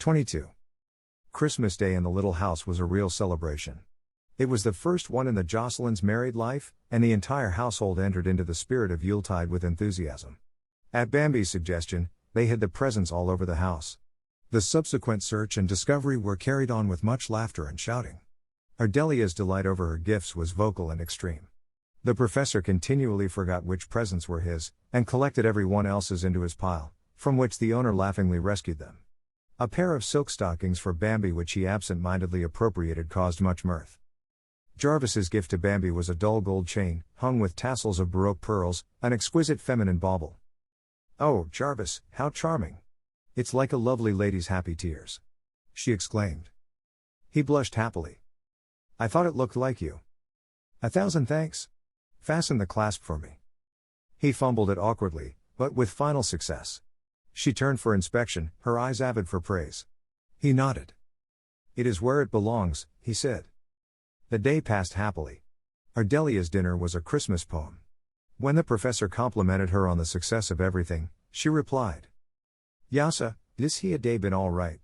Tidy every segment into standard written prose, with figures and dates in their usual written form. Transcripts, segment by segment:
22. Christmas Day in the little house was a real celebration. It was the first one in the Jocelyn's married life, and the entire household entered into the spirit of Yuletide with enthusiasm. At Bambi's suggestion, they hid the presents all over the house. The subsequent search and discovery were carried on with much laughter and shouting. Ardelia's delight over her gifts was vocal and extreme. The professor continually forgot which presents were his, and collected everyone else's into his pile, from which the owner laughingly rescued them. A pair of silk stockings for Bambi which he absent-mindedly appropriated caused much mirth. Jarvis's gift to Bambi was a dull gold chain, hung with tassels of baroque pearls, an exquisite feminine bauble. "Oh, Jarvis, how charming! It's like a lovely lady's happy tears," she exclaimed. He blushed happily. "I thought it looked like you." "A thousand thanks. Fasten the clasp for me." He fumbled it awkwardly, but with final success. She turned for inspection, her eyes avid for praise. He nodded. "It is where it belongs," he said. The day passed happily. Ardelia's dinner was a Christmas poem. When the professor complimented her on the success of everything, she replied, "Yassa, this he a day been all right.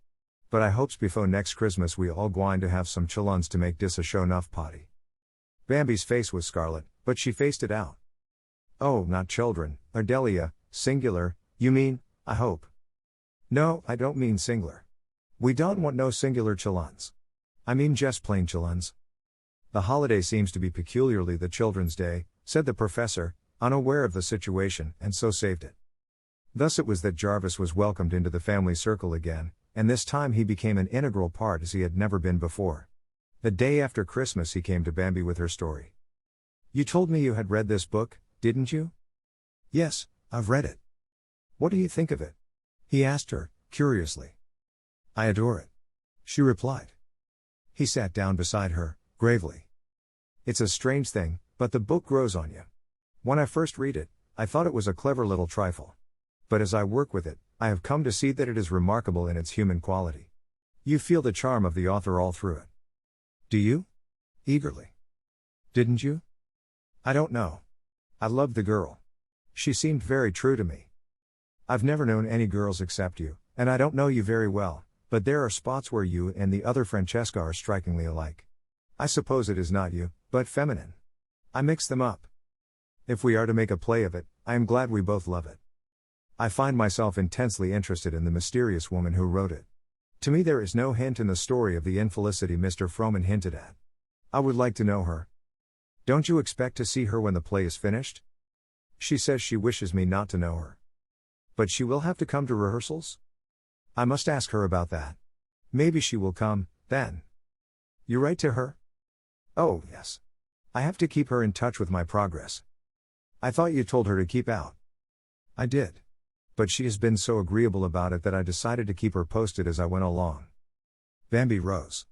But I hopes before next Christmas we all gwine to have some chillons to make dis a show nuff potty." Bambi's face was scarlet, but she faced it out. "Oh, not children, Ardelia, singular, you mean, I hope." "No, I don't mean singular. We don't want no singular chillons. I mean just plain chillons." "The holiday seems to be peculiarly the Children's Day," said the professor, unaware of the situation, and so saved it. Thus it was that Jarvis was welcomed into the family circle again, and this time he became an integral part as he had never been before. The day after Christmas he came to Bambi with her story. "You told me you had read this book, didn't you?" "Yes, I've read it." "What do you think of it?" he asked her, curiously. "I adore it," she replied. He sat down beside her, gravely. "It's a strange thing, but the book grows on you. When I first read it, I thought it was a clever little trifle. But as I work with it, I have come to see that it is remarkable in its human quality. You feel the charm of the author all through it." "Do you?" Eagerly. "Didn't you?" "I don't know. I loved the girl. She seemed very true to me. I've never known any girls except you, and I don't know you very well, but there are spots where you and the other Francesca are strikingly alike. I suppose it is not you, but feminine. I mix them up. If we are to make a play of it, I am glad we both love it. I find myself intensely interested in the mysterious woman who wrote it. To me there is no hint in the story of the infelicity Mr. Frohman hinted at. I would like to know her. Don't you expect to see her when the play is finished? She says she wishes me not to know her. But she will have to come to rehearsals? I must ask her about that. Maybe she will come, then. You write to her? Oh, yes. I have to keep her in touch with my progress. I thought you told her to keep out." "I did. But she has been so agreeable about it that I decided to keep her posted as I went along." Bambi rose.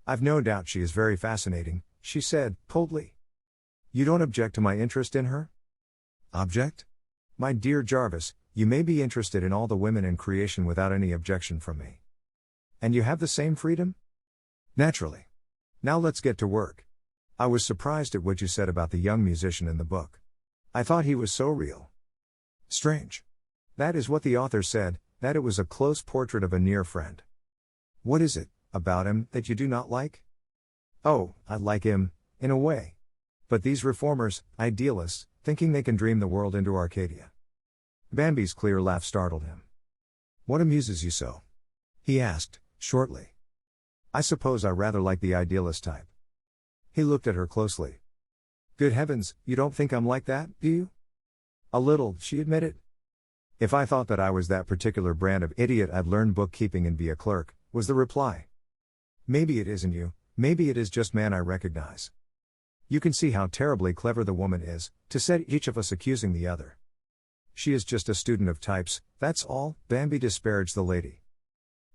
"I've no doubt she is very fascinating," she said, coldly. "You don't object to my interest in her?" "Object? My dear Jarvis, you may be interested in all the women in creation without any objection from me. And you have the same freedom?" "Naturally. Now let's get to work. I was surprised at what you said about the young musician in the book. I thought he was so real." "Strange. That is what the author said, that it was a close portrait of a near friend." "What is it, about him, that you do not like?" "Oh, I like him, in a way. But these reformers, idealists, thinking they can dream the world into Arcadia." Bambi's clear laugh startled him. "What amuses you so?" he asked, shortly. "I suppose I rather like the idealist type." He looked at her closely. "Good heavens, you don't think I'm like that, do you?" "A little," she admitted. "If I thought that I was that particular brand of idiot I'd learn bookkeeping and be a clerk," was the reply. "Maybe it isn't you, maybe it is just man I recognize. You can see how terribly clever the woman is, to set each of us accusing the other. She is just a student of types, that's all," Bambi disparaged the lady.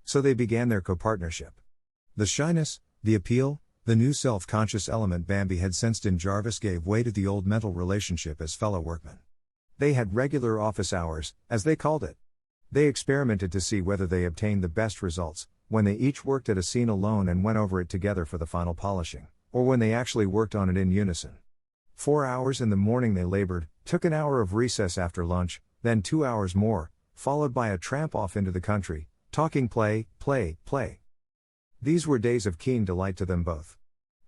So they began their co-partnership. The shyness, the appeal, the new self-conscious element Bambi had sensed in Jarvis gave way to the old mental relationship as fellow workmen. They had regular office hours, as they called it. They experimented to see whether they obtained the best results, when they each worked at a scene alone and went over it together for the final polishing, or when they actually worked on it in unison. 4 hours in the morning they labored, took an hour of recess after lunch, then 2 hours more, followed by a tramp off into the country, Talking play, play, play. These were days of keen delight to them both.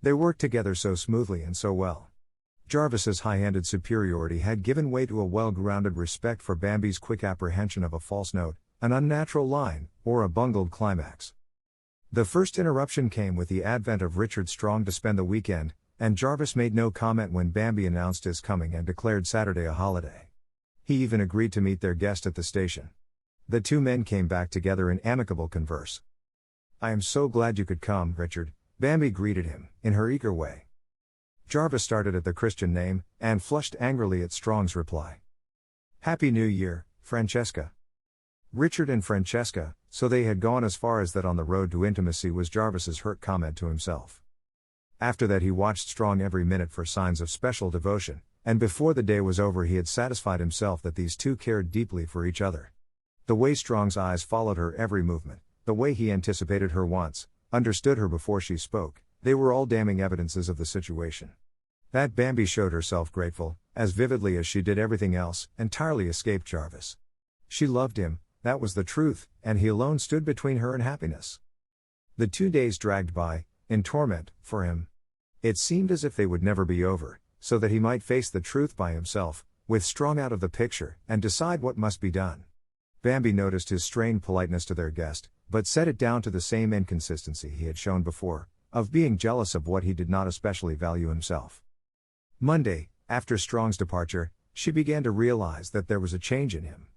They worked together so smoothly and so well. Jarvis's high-handed superiority had given way to a well-grounded respect for Bambi's quick apprehension of a false note, an unnatural line, or a bungled climax. The first interruption came with the advent of Richard Strong to spend the weekend, and Jarvis made no comment when Bambi announced his coming and declared Saturday a holiday. He even agreed to meet their guest at the station. The two men came back together in amicable converse. "I am so glad you could come, Richard," Bambi greeted him, in her eager way. Jarvis started at the Christian name, and flushed angrily at Strong's reply. "Happy New Year, Francesca." Richard and Francesca, so they had gone as far as that on the road to intimacy, was Jarvis's hurt comment to himself. After that he watched Strong every minute for signs of special devotion, and before the day was over he had satisfied himself that these two cared deeply for each other. The way Strong's eyes followed her every movement, the way he anticipated her wants, understood her before she spoke, they were all damning evidences of the situation. That Bambi showed herself grateful, as vividly as she did everything else, entirely escaped Jarvis. She loved him, that was the truth, and he alone stood between her and happiness. The 2 days dragged by, in torment, for him. It seemed as if they would never be over, so that he might face the truth by himself, with Strong out of the picture, and decide what must be done. Bambi noticed his strained politeness to their guest, but set it down to the same inconsistency he had shown before, of being jealous of what he did not especially value himself. Monday, after Strong's departure, she began to realize that there was a change in him.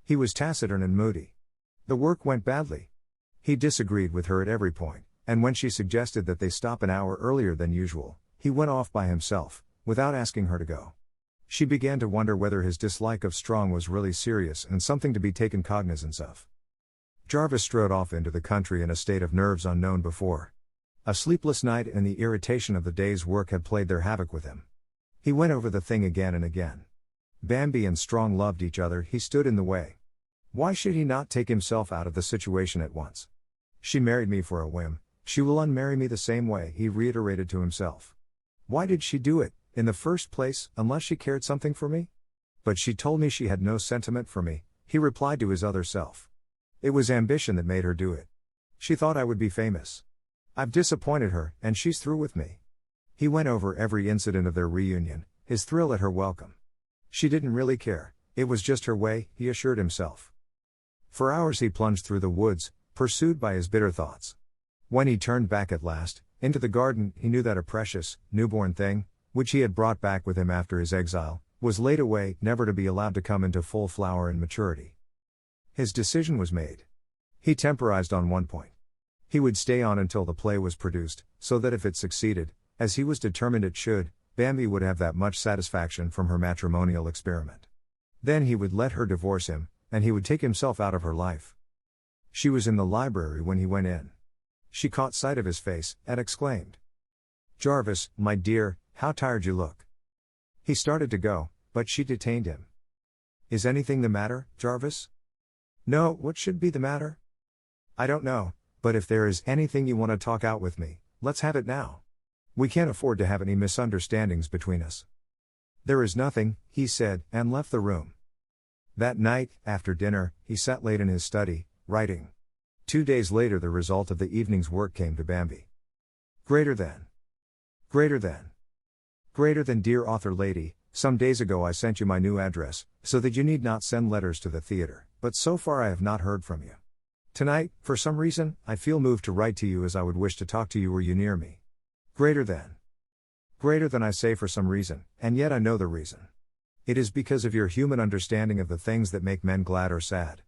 He was taciturn and moody. The work went badly. He disagreed with her at every point, and when she suggested that they stop an hour earlier than usual, he went off by himself, without asking her to go. She began to wonder whether his dislike of Strong was really serious and something to be taken cognizance of. Jarvis strode off into the country in a state of nerves unknown before. A sleepless night and the irritation of the day's work had played their havoc with him. He went over the thing again and again. Bambi and Strong loved each other, he stood in the way. Why should he not take himself out of the situation at once? She married me for a whim, she will unmarry me the same way, he reiterated to himself. Why did she do it, in the first place, unless she cared something for me? But she told me she had no sentiment for me, he replied to his other self. It was ambition that made her do it. She thought I would be famous. I've disappointed her, and she's through with me. He went over every incident of their reunion, his thrill at her welcome. She didn't really care, it was just her way, he assured himself. For hours he plunged through the woods, pursued by his bitter thoughts. When he turned back at last, into the garden, he knew that a precious, newborn thing, which he had brought back with him after his exile, was laid away, never to be allowed to come into full flower and maturity. His decision was made. He temporized on one point. He would stay on until the play was produced, so that if it succeeded, as he was determined it should, Bambi would have that much satisfaction from her matrimonial experiment. Then he would let her divorce him, and he would take himself out of her life. She was in the library when he went in. She caught sight of his face, and exclaimed, "Jarvis, my dear, how tired you look." He started to go, but she detained him. "Is anything the matter, Jarvis?" "No, what should be the matter?" "I don't know, but if there is anything you want to talk out with me, let's have it now. We can't afford to have any misunderstandings between us." "There is nothing," he said, and left the room. That night, after dinner, he sat late in his study, writing. 2 days later the result of the evening's work came to Bambi. Greater than. Greater than. Greater than dear author lady, some days ago I sent you my new address, so that you need not send letters to the theater, but so far I have not heard from you. Tonight, for some reason, I feel moved to write to you as I would wish to talk to you were you near me. Greater than. Greater than I say for some reason, and yet I know the reason. It is because of your human understanding of the things that make men glad or sad.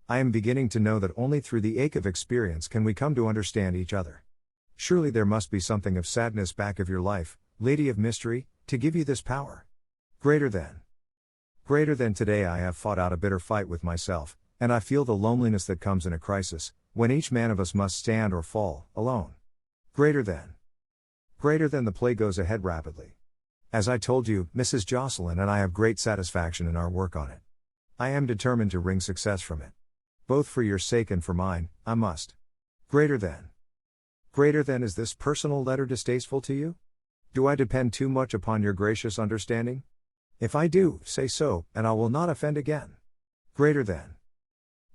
I am beginning to know that only through the ache of experience can we come to understand each other. Surely there must be something of sadness back of your life, lady of mystery, to give you this power. Greater than. Greater than today I have fought out a bitter fight with myself, and I feel the loneliness that comes in a crisis, when each man of us must stand or fall, alone. Greater than. Greater than the play goes ahead rapidly. As I told you, Mrs. Jocelyn and I have great satisfaction in our work on it. I am determined to wring success from it. Both for your sake and for mine, I must. Greater than. Greater than is this personal letter distasteful to you? Do I depend too much upon your gracious understanding? If I do, say so, and I will not offend again. Greater than.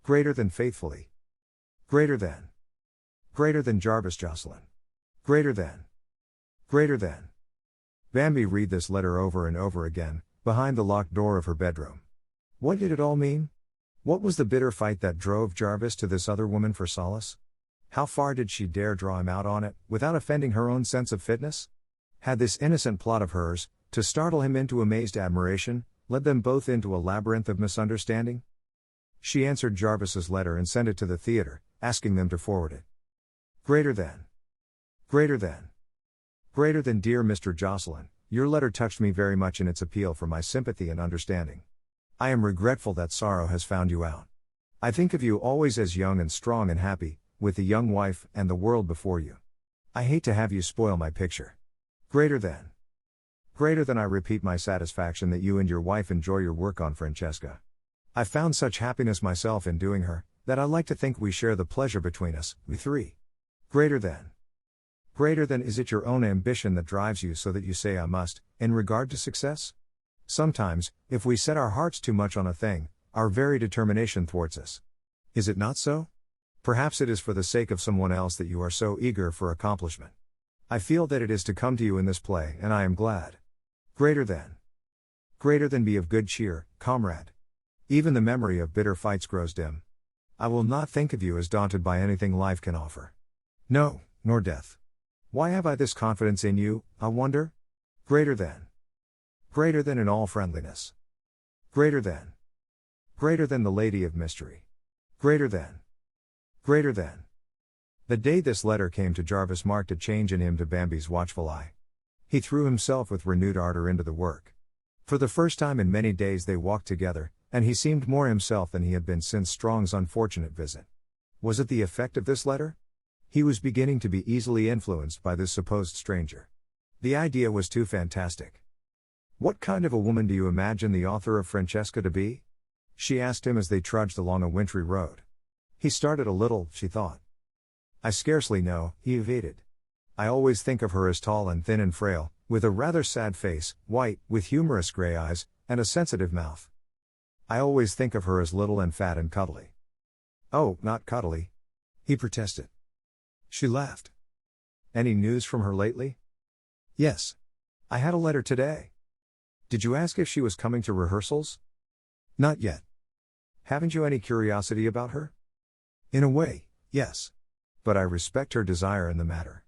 Greater than faithfully. Greater than. Greater than Jarvis Jocelyn. Greater than. Greater than. Bambi read this letter over and over again, behind the locked door of her bedroom. What did it all mean? What was the bitter fight that drove Jarvis to this other woman for solace? How far did she dare draw him out on it, without offending her own sense of fitness? Had this innocent plot of hers, to startle him into amazed admiration, led them both into a labyrinth of misunderstanding? She answered Jarvis's letter and sent it to the theater, asking them to forward it. Greater than. Greater than. Greater than dear Mr. Jocelyn, your letter touched me very much in its appeal for my sympathy and understanding. I am regretful that sorrow has found you out. I think of you always as young and strong and happy, with a young wife and the world before you. I hate to have you spoil my picture. Greater than. Greater than I repeat my satisfaction that you and your wife enjoy your work on Francesca. I found such happiness myself in doing her, that I like to think we share the pleasure between us, we three. Greater than. Greater than is it your own ambition that drives you so that you say I must, in regard to success? Sometimes, if we set our hearts too much on a thing, our very determination thwarts us. Is it not so? Perhaps it is for the sake of someone else that you are so eager for accomplishment. I feel that it is to come to you in this play, and I am glad. Greater than. Greater than be of good cheer, comrade. Even the memory of bitter fights grows dim. I will not think of you as daunted by anything life can offer. No, nor death. Why have I this confidence in you, I wonder? Greater than. Greater than in all friendliness. Greater than. Greater than the Lady of Mystery. Greater than. Greater than. The day this letter came to Jarvis marked a change in him to Bambi's watchful eye. He threw himself with renewed ardor into the work. For the first time in many days they walked together, and he seemed more himself than he had been since Strong's unfortunate visit. Was it the effect of this letter? He was beginning to be easily influenced by this supposed stranger. The idea was too fantastic. What kind of a woman do you imagine the author of Francesca to be? She asked him as they trudged along a wintry road. He started a little, she thought. I scarcely know, he evaded. I always think of her as tall and thin and frail, with a rather sad face, white, with humorous gray eyes, and a sensitive mouth. I always think of her as little and fat and cuddly. Oh, not cuddly, he protested. She laughed. Any news from her lately? Yes. I had a letter today. Did you ask if she was coming to rehearsals? Not yet. Haven't you any curiosity about her? In a way, yes. But I respect her desire in the matter.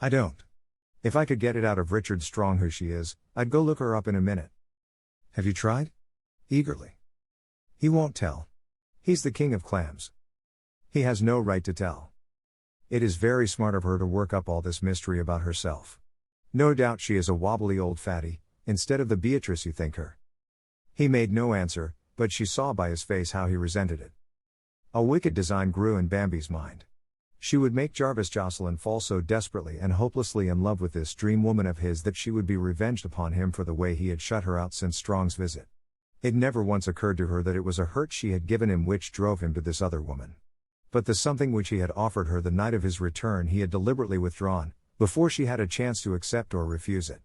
I don't. If I could get it out of Richard Strong who she is, I'd go look her up in a minute. Have you tried? Eagerly. He won't tell. He's the king of clams. He has no right to tell. It is very smart of her to work up all this mystery about herself. No doubt she is a wobbly old fatty, instead of the Beatrice you think her. He made no answer, but she saw by his face how he resented it. A wicked design grew in Bambi's mind. She would make Jarvis Jocelyn fall so desperately and hopelessly in love with this dream woman of his that she would be revenged upon him for the way he had shut her out since Strong's visit. It never once occurred to her that it was a hurt she had given him which drove him to this other woman. But the something which he had offered her the night of his return he had deliberately withdrawn, before she had a chance to accept or refuse it.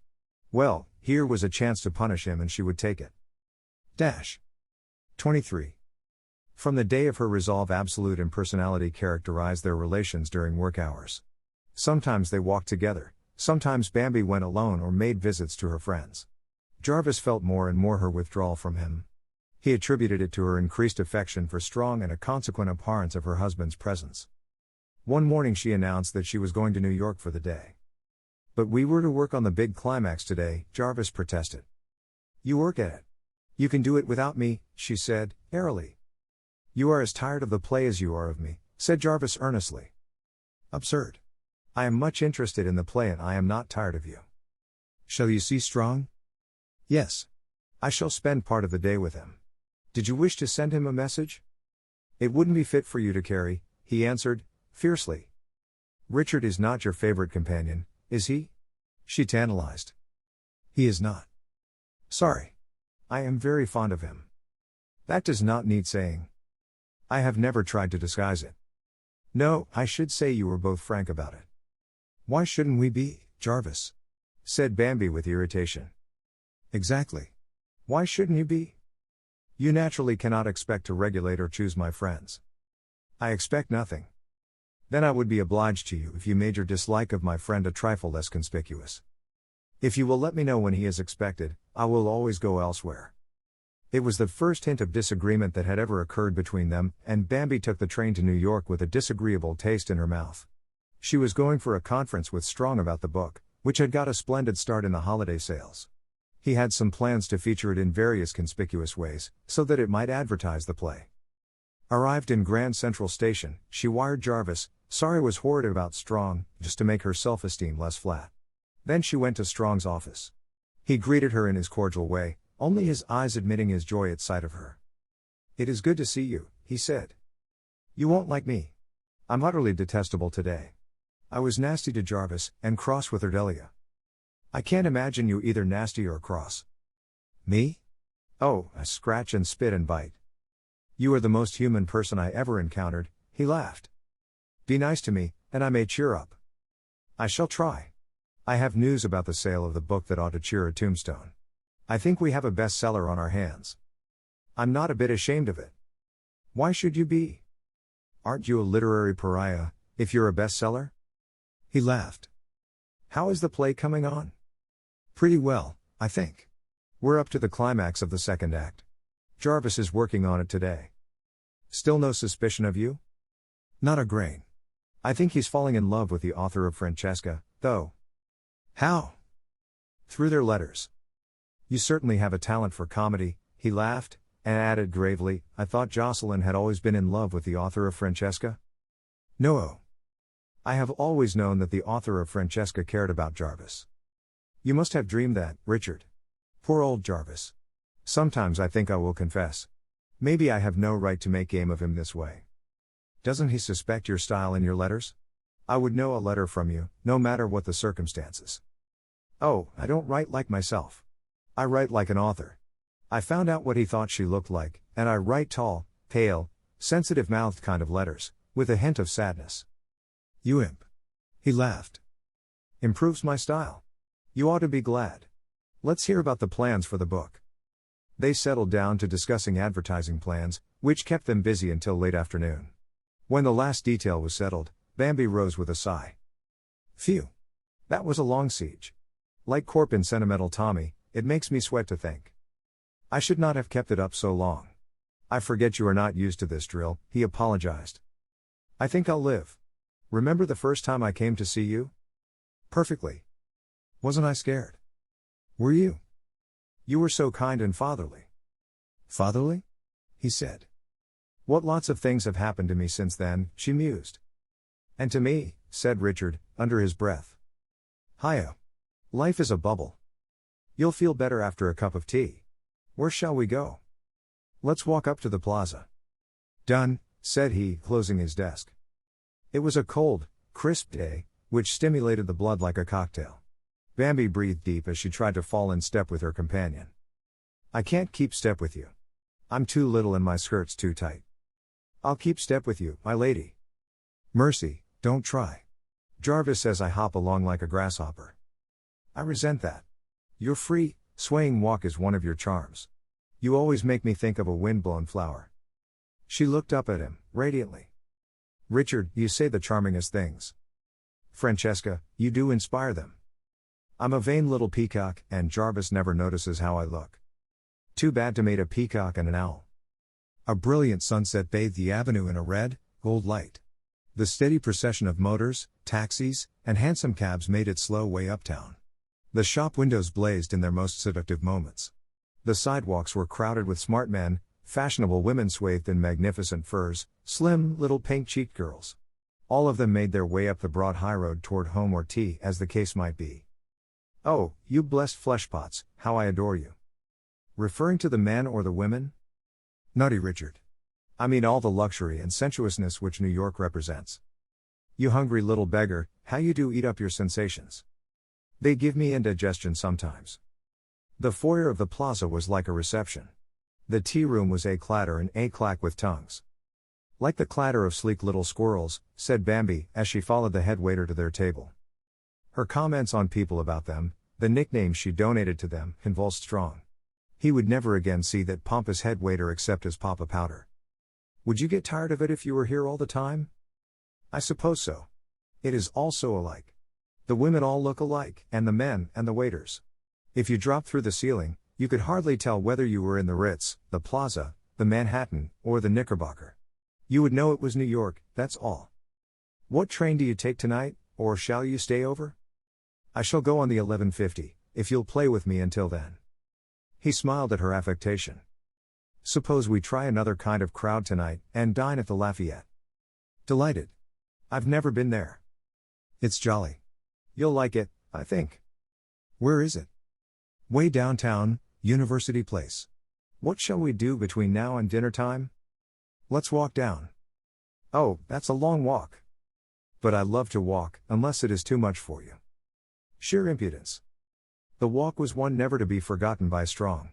Well, here was a chance to punish him and she would take it. 23. From the day of her resolve, absolute impersonality characterized their relations during work hours. Sometimes they walked together, sometimes Bambi went alone or made visits to her friends. Jarvis felt more and more her withdrawal from him. He attributed it to her increased affection for Strong and a consequent abhorrence of her husband's presence. One morning she announced that she was going to New York for the day. But we were to work on the big climax today, Jarvis protested. You work at it. You can do it without me, she said, airily. You are as tired of the play as you are of me, said Jarvis earnestly. Absurd. I am much interested in the play and I am not tired of you. Shall you see Strong? Yes. I shall spend part of the day with him. Did you wish to send him a message? It wouldn't be fit for you to carry, he answered, fiercely. Richard is not your favorite companion, is he? She tantalized. He is not. Sorry. I am very fond of him. That does not need saying. I have never tried to disguise it. No, I should say you were both frank about it. Why shouldn't we be, Jarvis? Said Bambi with irritation. Exactly. Why shouldn't you be? You naturally cannot expect to regulate or choose my friends. I expect nothing. Then I would be obliged to you if you made your dislike of my friend a trifle less conspicuous. If you will let me know when he is expected, I will always go elsewhere. It was the first hint of disagreement that had ever occurred between them, and Bambi took the train to New York with a disagreeable taste in her mouth. She was going for a conference with Strong about the book, which had got a splendid start in the holiday sales. He had some plans to feature it in various conspicuous ways, so that it might advertise the play. Arrived in Grand Central Station, she wired Jarvis, sorry was horrid about Strong, just to make her self-esteem less flat. Then she went to Strong's office. He greeted her in his cordial way, only his eyes admitting his joy at sight of her. It is good to see you, he said. You won't like me. I'm utterly detestable today. I was nasty to Jarvis, and cross with Ardelia. I can't imagine you either nasty or cross. Me? Oh, I scratch and spit and bite. You are the most human person I ever encountered, he laughed. Be nice to me, and I may cheer up. I shall try. I have news about the sale of the book that ought to cheer a tombstone. I think we have a bestseller on our hands. I'm not a bit ashamed of it. Why should you be? Aren't you a literary pariah, if you're a bestseller? He laughed. How is the play coming on? Pretty well, I think. We're up to the climax of the second act. Jarvis is working on it today. Still no suspicion of you? Not a grain. I think he's falling in love with the author of Francesca, though. How? Through their letters. You certainly have a talent for comedy, he laughed, and added gravely, I thought Jocelyn had always been in love with the author of Francesca? No. I have always known that the author of Francesca cared about Jarvis. You must have dreamed that, Richard. Poor old Jarvis. Sometimes I think I will confess. Maybe I have no right to make game of him this way. Doesn't he suspect your style in your letters? I would know a letter from you, no matter what the circumstances. Oh, I don't write like myself. I write like an author. I found out what he thought she looked like, and I write tall, pale, sensitive-mouthed kind of letters, with a hint of sadness. You imp. He laughed. Improves my style. You ought to be glad. Let's hear about the plans for the book. They settled down to discussing advertising plans, which kept them busy until late afternoon. When the last detail was settled, Bambi rose with a sigh. Phew. That was a long siege. Like Corp in Sentimental Tommy, it makes me sweat to think. I should not have kept it up so long. I forget you are not used to this drill, he apologized. I think I'll live. Remember the first time I came to see you? Perfectly. Wasn't I scared? Were you? You were so kind and fatherly. Fatherly? He said. What lots of things have happened to me since then, she mused. And to me, said Richard, under his breath. Hiya. Life is a bubble. You'll feel better after a cup of tea. Where shall we go? Let's walk up to the plaza. Done, said he, closing his desk. It was a cold, crisp day, which stimulated the blood like a cocktail. Bambi breathed deep as she tried to fall in step with her companion. I can't keep step with you. I'm too little and my skirt's too tight. I'll keep step with you, my lady. Mercy, don't try. Jarvis says I hop along like a grasshopper. I resent that. Your free, swaying walk is one of your charms. You always make me think of a wind-blown flower. She looked up at him, radiantly. Richard, you say the charmingest things. Francesca, you do inspire them. I'm a vain little peacock, and Jarvis never notices how I look. Too bad to mate a peacock and an owl. A brilliant sunset bathed the avenue in a red, gold light. The steady procession of motors, taxis, and hansom cabs made its slow way uptown. The shop windows blazed in their most seductive moments. The sidewalks were crowded with smart men, fashionable women swathed in magnificent furs, slim, little pink-cheeked girls. All of them made their way up the broad highroad toward home or tea, as the case might be. Oh, you blessed fleshpots, how I adore you. Referring to the men or the women? Nutty Richard. I mean all the luxury and sensuousness which New York represents. You hungry little beggar, how you do eat up your sensations. They give me indigestion sometimes. The foyer of the plaza was like a reception. The tea room was a clatter and a clack with tongues. Like the clatter of sleek little squirrels, said Bambi, as she followed the head waiter to their table. Her comments on people about them, the nicknames she donated to them, convulsed Strong. He would never again see that pompous head waiter except as Papa Powder. Would you get tired of it if you were here all the time? I suppose so. It is all so alike. The women all look alike, and the men, and the waiters. If you dropped through the ceiling, you could hardly tell whether you were in the Ritz, the Plaza, the Manhattan, or the Knickerbocker. You would know it was New York, that's all. What train do you take tonight, or shall you stay over? I shall go on the 11:50, if you'll play with me until then. He smiled at her affectation. Suppose we try another kind of crowd tonight, and dine at the Lafayette. Delighted. I've never been there. It's jolly. You'll like it, I think. Where is it? Way downtown, University Place. What shall we do between now and dinner time? Let's walk down. Oh, that's a long walk. But I love to walk, unless it is too much for you. Sheer impudence. The walk was one never to be forgotten by Strong.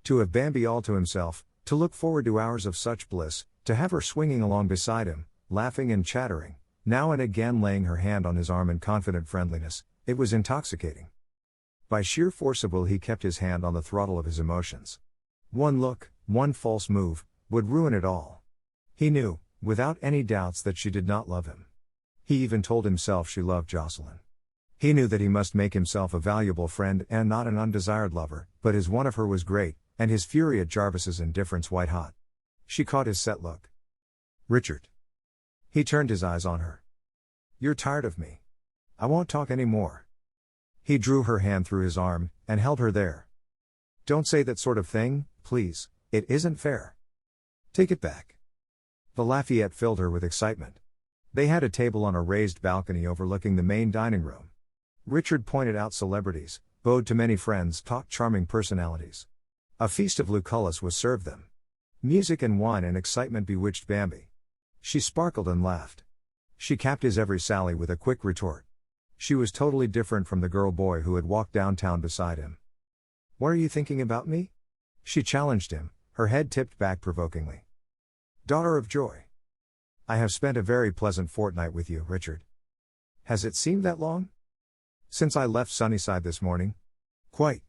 To have Bambi all to himself, to look forward to hours of such bliss, to have her swinging along beside him, laughing and chattering, now and again laying her hand on his arm in confident friendliness, it was intoxicating. By sheer force of will he kept his hand on the throttle of his emotions. One look, one false move, would ruin it all. He knew, without any doubts, that she did not love him. He even told himself she loved Jocelyn. He knew that he must make himself a valuable friend and not an undesired lover, but his want of her was great, and his fury at Jarvis's indifference white hot. She caught his set look. Richard. He turned his eyes on her. You're tired of me. I won't talk any more. He drew her hand through his arm, and held her there. Don't say that sort of thing, please, it isn't fair. Take it back. The Lafayette filled her with excitement. They had a table on a raised balcony overlooking the main dining room. Richard pointed out celebrities, bowed to many friends, talked charming personalities. A feast of Lucullus was served them. Music and wine and excitement bewitched Bambi. She sparkled and laughed. She capped his every sally with a quick retort. She was totally different from the girl-boy who had walked downtown beside him. What are you thinking about me? She challenged him, her head tipped back provokingly. Daughter of joy. I have spent a very pleasant fortnight with you, Richard. Has it seemed that long? Since I left Sunnyside this morning? Quite.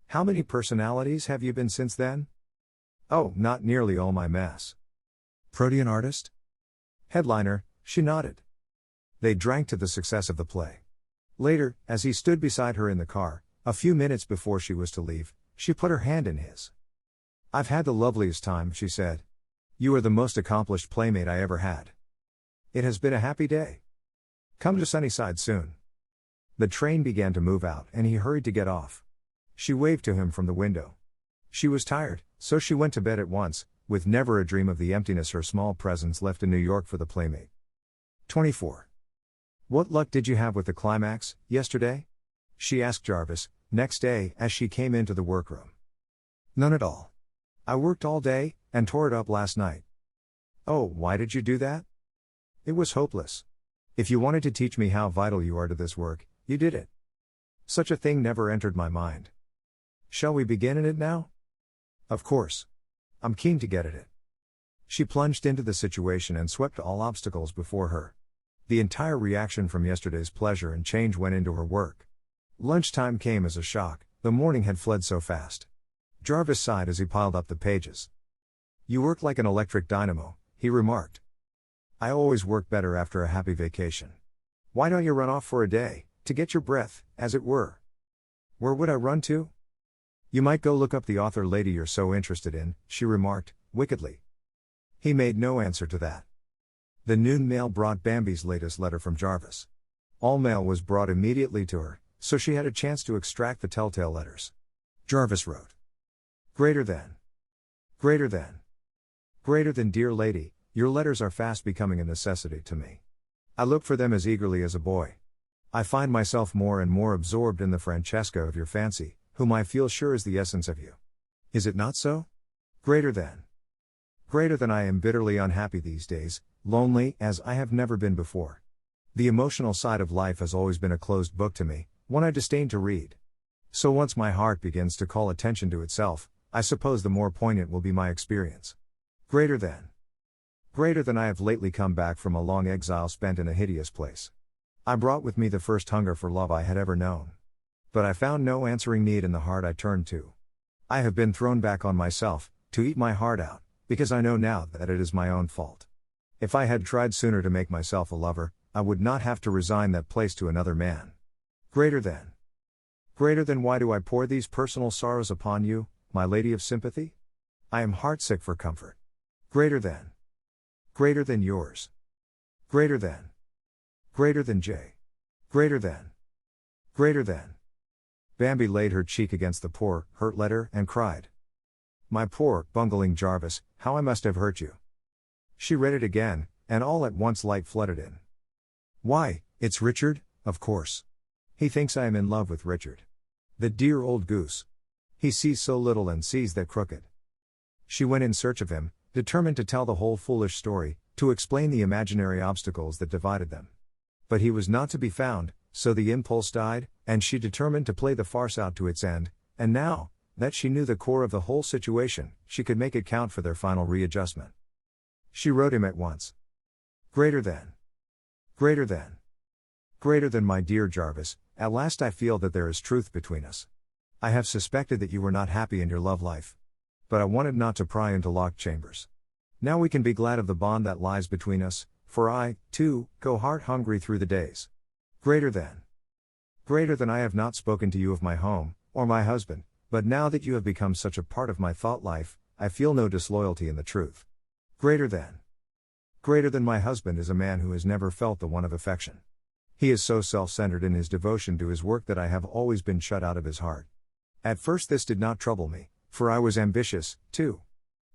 How many personalities have you been since then? Oh, not nearly all my mess. Protean artist? Headliner, she nodded. They drank to the success of the play. Later, as he stood beside her in the car, a few minutes before she was to leave, she put her hand in his. I've had the loveliest time, she said. You are the most accomplished playmate I ever had. It has been a happy day. Come to Sunnyside soon. The train began to move out and he hurried to get off. She waved to him from the window. She was tired, so she went to bed at once, with never a dream of the emptiness her small presence left in New York for the playmate. 24. What luck did you have with the climax, yesterday? She asked Jarvis, next day, as she came into the workroom. None at all. I worked all day, and tore it up last night. Oh, why did you do that? It was hopeless. If you wanted to teach me how vital you are to this work, you did it. Such a thing never entered my mind. Shall we begin in it now? Of course. I'm keen to get at it. She plunged into the situation and swept all obstacles before her. The entire reaction from yesterday's pleasure and change went into her work. Lunchtime came as a shock, the morning had fled so fast. Jarvis sighed as he piled up the pages. You work like an electric dynamo, he remarked. I always work better after a happy vacation. Why don't you run off for a day, to get your breath, as it were? Where would I run to? You might go look up the author lady you're so interested in, she remarked, wickedly. He made no answer to that. The noon mail brought Bambi's latest letter from Jarvis. All mail was brought immediately to her, so she had a chance to extract the telltale letters. Jarvis wrote. Greater than. Greater than. Greater than, dear lady, your letters are fast becoming a necessity to me. I look for them as eagerly as a boy. I find myself more and more absorbed in the Francesca of your fancy, whom I feel sure is the essence of you. Is it not so? Greater than. Greater than, I am bitterly unhappy these days, lonely as I have never been before. The emotional side of life has always been a closed book to me, one I disdain to read. So once my heart begins to call attention to itself, I suppose the more poignant will be my experience. Greater than. Greater than, I have lately come back from a long exile spent in a hideous place. I brought with me the first hunger for love I had ever known. But I found no answering need in the heart I turned to. I have been thrown back on myself, to eat my heart out, Because I know now that it is my own fault. If I had tried sooner to make myself a lover, I would not have to resign that place to another man. Greater than. Greater than why do I pour these personal sorrows upon you, my lady of sympathy? I am heartsick for comfort. Greater than. Greater than yours. Greater than. Greater than J. Greater than. Greater than. Bambi laid her cheek against the poor, hurt letter and cried. My poor, bungling Jarvis, how I must have hurt you. She read it again, and all at once light flooded in. Why, it's Richard, of course. He thinks I am in love with Richard. The dear old goose. He sees so little and sees that crooked. She went in search of him, determined to tell the whole foolish story, to explain the imaginary obstacles that divided them. But he was not to be found, so the impulse died, and she determined to play the farce out to its end, and now, that she knew the core of the whole situation, she could make it count for their final readjustment. She wrote him at once. Greater than. Greater than. Greater than my dear Jarvis, at last I feel that there is truth between us. I have suspected that you were not happy in your love life. But I wanted not to pry into locked chambers. Now we can be glad of the bond that lies between us, for I, too, go heart-hungry through the days. Greater than. Greater than I have not spoken to you of my home, or my husband, but now that you have become such a part of my thought life, I feel no disloyalty in the truth. Greater than. Greater than my husband is a man who has never felt the want of affection. He is so self-centered in his devotion to his work that I have always been shut out of his heart. At first this did not trouble me, for I was ambitious, too.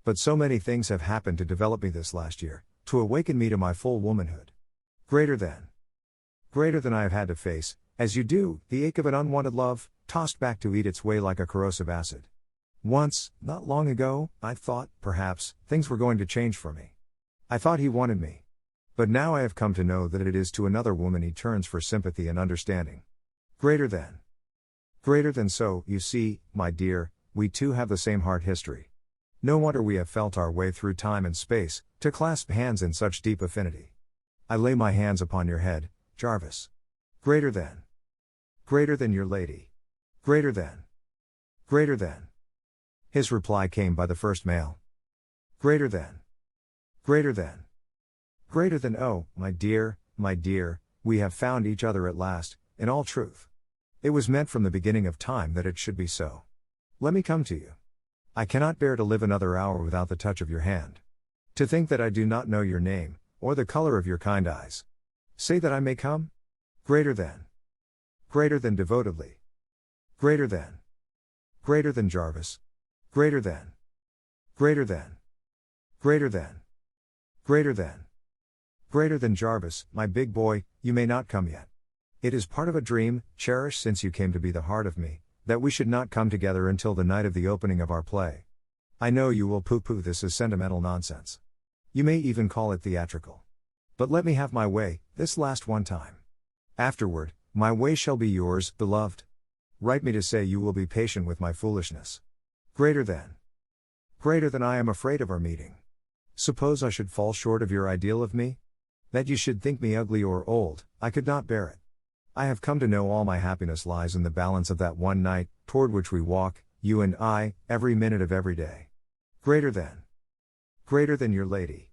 But so many things have happened to develop me this last year, to awaken me to my full womanhood. Greater than. Greater than I have had to face, as you do, the ache of an unwanted love, tossed back to eat its way like a corrosive acid. Once, not long ago, I thought, perhaps, things were going to change for me. I thought he wanted me. But now I have come to know that it is to another woman he turns for sympathy and understanding. Greater than. Greater than so, you see, my dear, we too have the same heart history. No wonder we have felt our way through time and space, to clasp hands in such deep affinity. I lay my hands upon your head, Jarvis. Greater than. Greater than your lady. Greater than. Greater than. His reply came by the first mail. Greater than. Greater than. Greater than oh, my dear, we have found each other at last, in all truth. It was meant from the beginning of time that it should be so. Let me come to you. I cannot bear to live another hour without the touch of your hand. To think that I do not know your name, or the color of your kind eyes. Say that I may come? Greater than. Greater than devotedly. Greater than. Greater than Jarvis. Greater than. Greater than. Greater than. Greater than. Greater than Jarvis, my big boy, you may not come yet. It is part of a dream, cherished since you came to be the heart of me, that we should not come together until the night of the opening of our play. I know you will pooh-pooh this as sentimental nonsense. You may even call it theatrical. But let me have my way, this last one time. Afterward, my way shall be yours, beloved. Write me to say you will be patient with my foolishness. Greater than. Greater than I am afraid of our meeting. Suppose I should fall short of your ideal of me? That you should think me ugly or old, I could not bear it. I have come to know all my happiness lies in the balance of that one night, toward which we walk, you and I, every minute of every day. Greater than. Greater than your lady.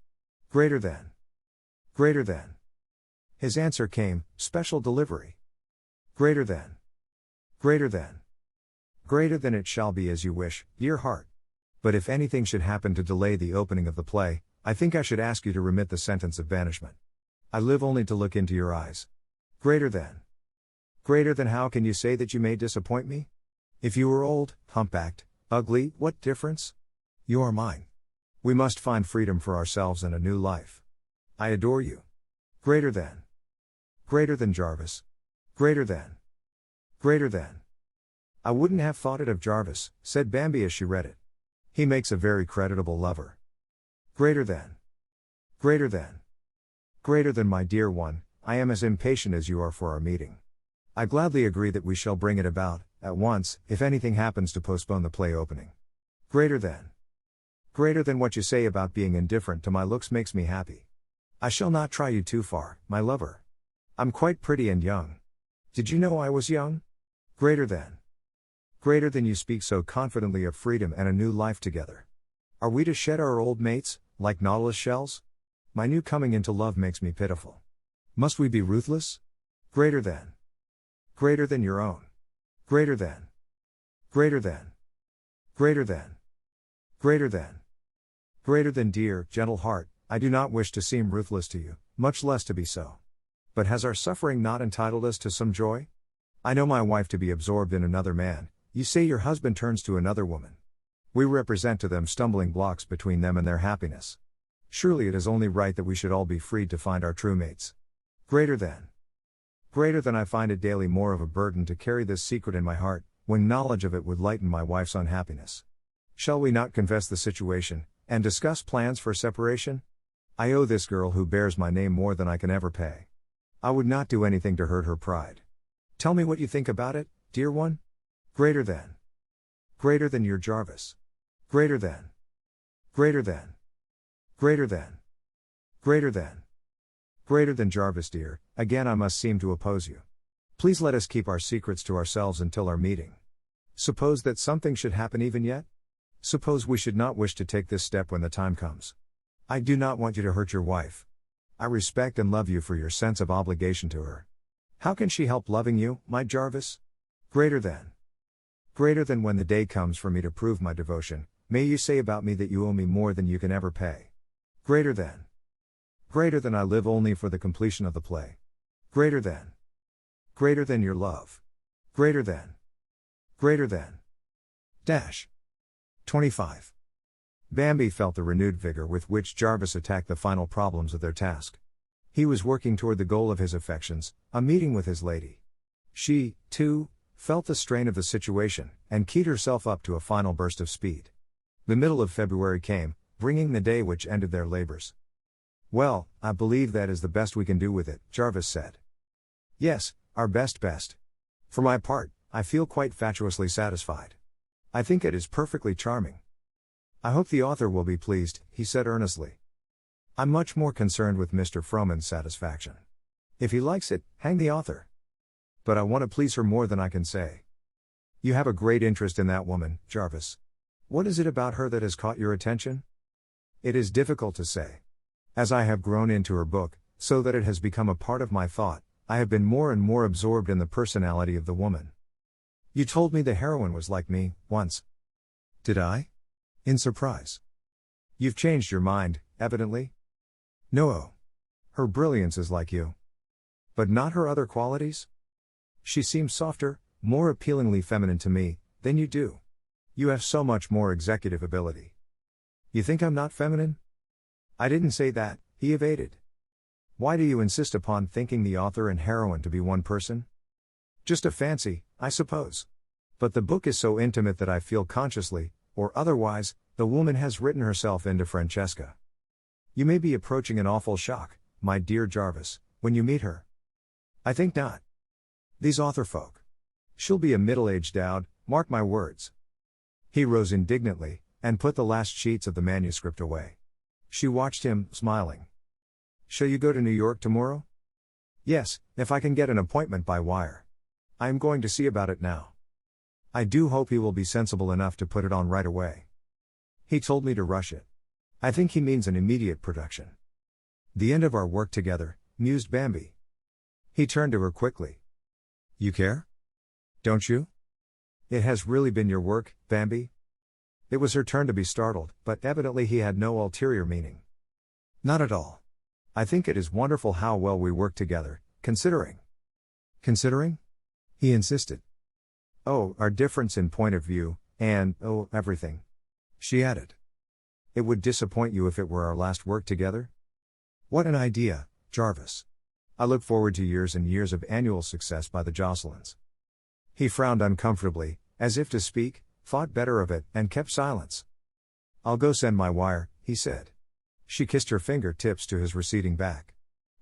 Greater than. Greater than. His answer came, special delivery. Greater than. Greater than. Greater than it shall be as you wish, dear heart. But if anything should happen to delay the opening of the play, I think I should ask you to remit the sentence of banishment. I live only to look into your eyes. Greater than. Greater than how can you say that you may disappoint me? If you were old, humpbacked, ugly, what difference? You are mine. We must find freedom for ourselves and a new life. I adore you. Greater than. Greater than Jarvis. Greater than. Greater than. I wouldn't have thought it of Jarvis, said Bambi as she read it. He makes a very creditable lover. Greater than. Greater than. Greater than my dear one, I am as impatient as you are for our meeting. I gladly agree that we shall bring it about, at once, if anything happens to postpone the play opening. Greater than. Greater than what you say about being indifferent to my looks makes me happy. I shall not try you too far, my lover. I'm quite pretty and young. Did you know I was young? Greater than. Greater than you speak so confidently of freedom and a new life together. Are we to shed our old mates, like nautilus shells? My new coming into love makes me pitiful. Must we be ruthless? Greater than. Greater than your own. Greater than. Greater than. Greater than. Greater than. Greater than, dear, gentle heart, I do not wish to seem ruthless to you, much less to be so. But has our suffering not entitled us to some joy? I know my wife to be absorbed in another man, you say your husband turns to another woman. We represent to them stumbling blocks between them and their happiness. Surely it is only right that we should all be freed to find our true mates. Greater than. Greater than, I find it daily more of a burden to carry this secret in my heart, when knowledge of it would lighten my wife's unhappiness. Shall we not confess the situation, and discuss plans for separation? I owe this girl who bears my name more than I can ever pay. I would not do anything to hurt her pride. Tell me what you think about it, dear one? Greater than. Greater than your Jarvis. Greater than. Greater than. Greater than. Greater than. Greater than Jarvis, dear, again I must seem to oppose you. Please let us keep our secrets to ourselves until our meeting. Suppose that something should happen even yet? Suppose we should not wish to take this step when the time comes. I do not want you to hurt your wife. I respect and love you for your sense of obligation to her. How can she help loving you, my Jarvis? Greater than. Greater than, when the day comes for me to prove my devotion, may you say about me that you owe me more than you can ever pay. Greater than. Greater than, I live only for the completion of the play. Greater than. Greater than your love. Greater than. Greater than. Dash. 25. Bambi felt the renewed vigor with which Jarvis attacked the final problems of their task. He was working toward the goal of his affections, a meeting with his lady. She, too, felt the strain of the situation, and keyed herself up to a final burst of speed. The middle of February came, bringing the day which ended their labors. Well, I believe that is the best we can do with it, Jarvis said. Yes, our best. For my part, I feel quite fatuously satisfied. I think it is perfectly charming. I hope the author will be pleased, he said earnestly. I'm much more concerned with Mr. Frohman's satisfaction. If he likes it, hang the author. But I want to please her more than I can say. You have a great interest in that woman, Jarvis. What is it about her that has caught your attention? It is difficult to say. As I have grown into her book, so that it has become a part of my thought, I have been more and more absorbed in the personality of the woman. You told me the heroine was like me, once. Did I? In surprise. You've changed your mind, evidently? No. Her brilliance is like you. But not her other qualities? She seems softer, more appealingly feminine to me, than you do. You have so much more executive ability. You think I'm not feminine? I didn't say that, he evaded. Why do you insist upon thinking the author and heroine to be one person? Just a fancy, I suppose. But the book is so intimate that I feel consciously, or otherwise, the woman has written herself into Francesca. You may be approaching an awful shock, my dear Jarvis, when you meet her. I think not. These author folk. She'll be a middle-aged dowd, mark my words. He rose indignantly, and put the last sheets of the manuscript away. She watched him, smiling. Shall you go to New York tomorrow? Yes, if I can get an appointment by wire. I am going to see about it now. I do hope he will be sensible enough to put it on right away. He told me to rush it. I think he means an immediate production. The end of our work together, mused Bambi. He turned to her quickly. You care? Don't you? It has really been your work, Bambi? It was her turn to be startled, but evidently he had no ulterior meaning. Not at all. I think it is wonderful how well we work together, considering. Considering? He insisted. Oh, our difference in point of view, and, everything. She added. It would disappoint you if it were our last work together? What an idea, Jarvis. I look forward to years and years of annual success by the Jocelyns. He frowned uncomfortably, as if to speak, thought better of it, and kept silence. I'll go send my wire, he said. She kissed her fingertips to his receding back.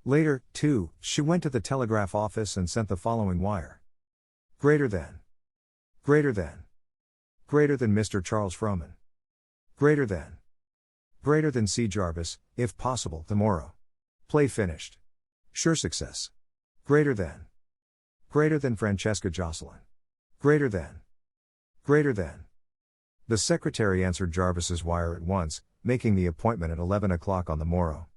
Later, too, she went to the telegraph office and sent the following wire. Greater than. Greater than. Greater than Mr. Charles Frohman. Greater than. Greater than C. Jarvis, if possible, tomorrow. Play finished. Sure success. Greater than. Greater than Francesca Jocelyn. Greater than. Greater than. The secretary answered Jarvis's wire at once, making the appointment at 11 o'clock on the morrow.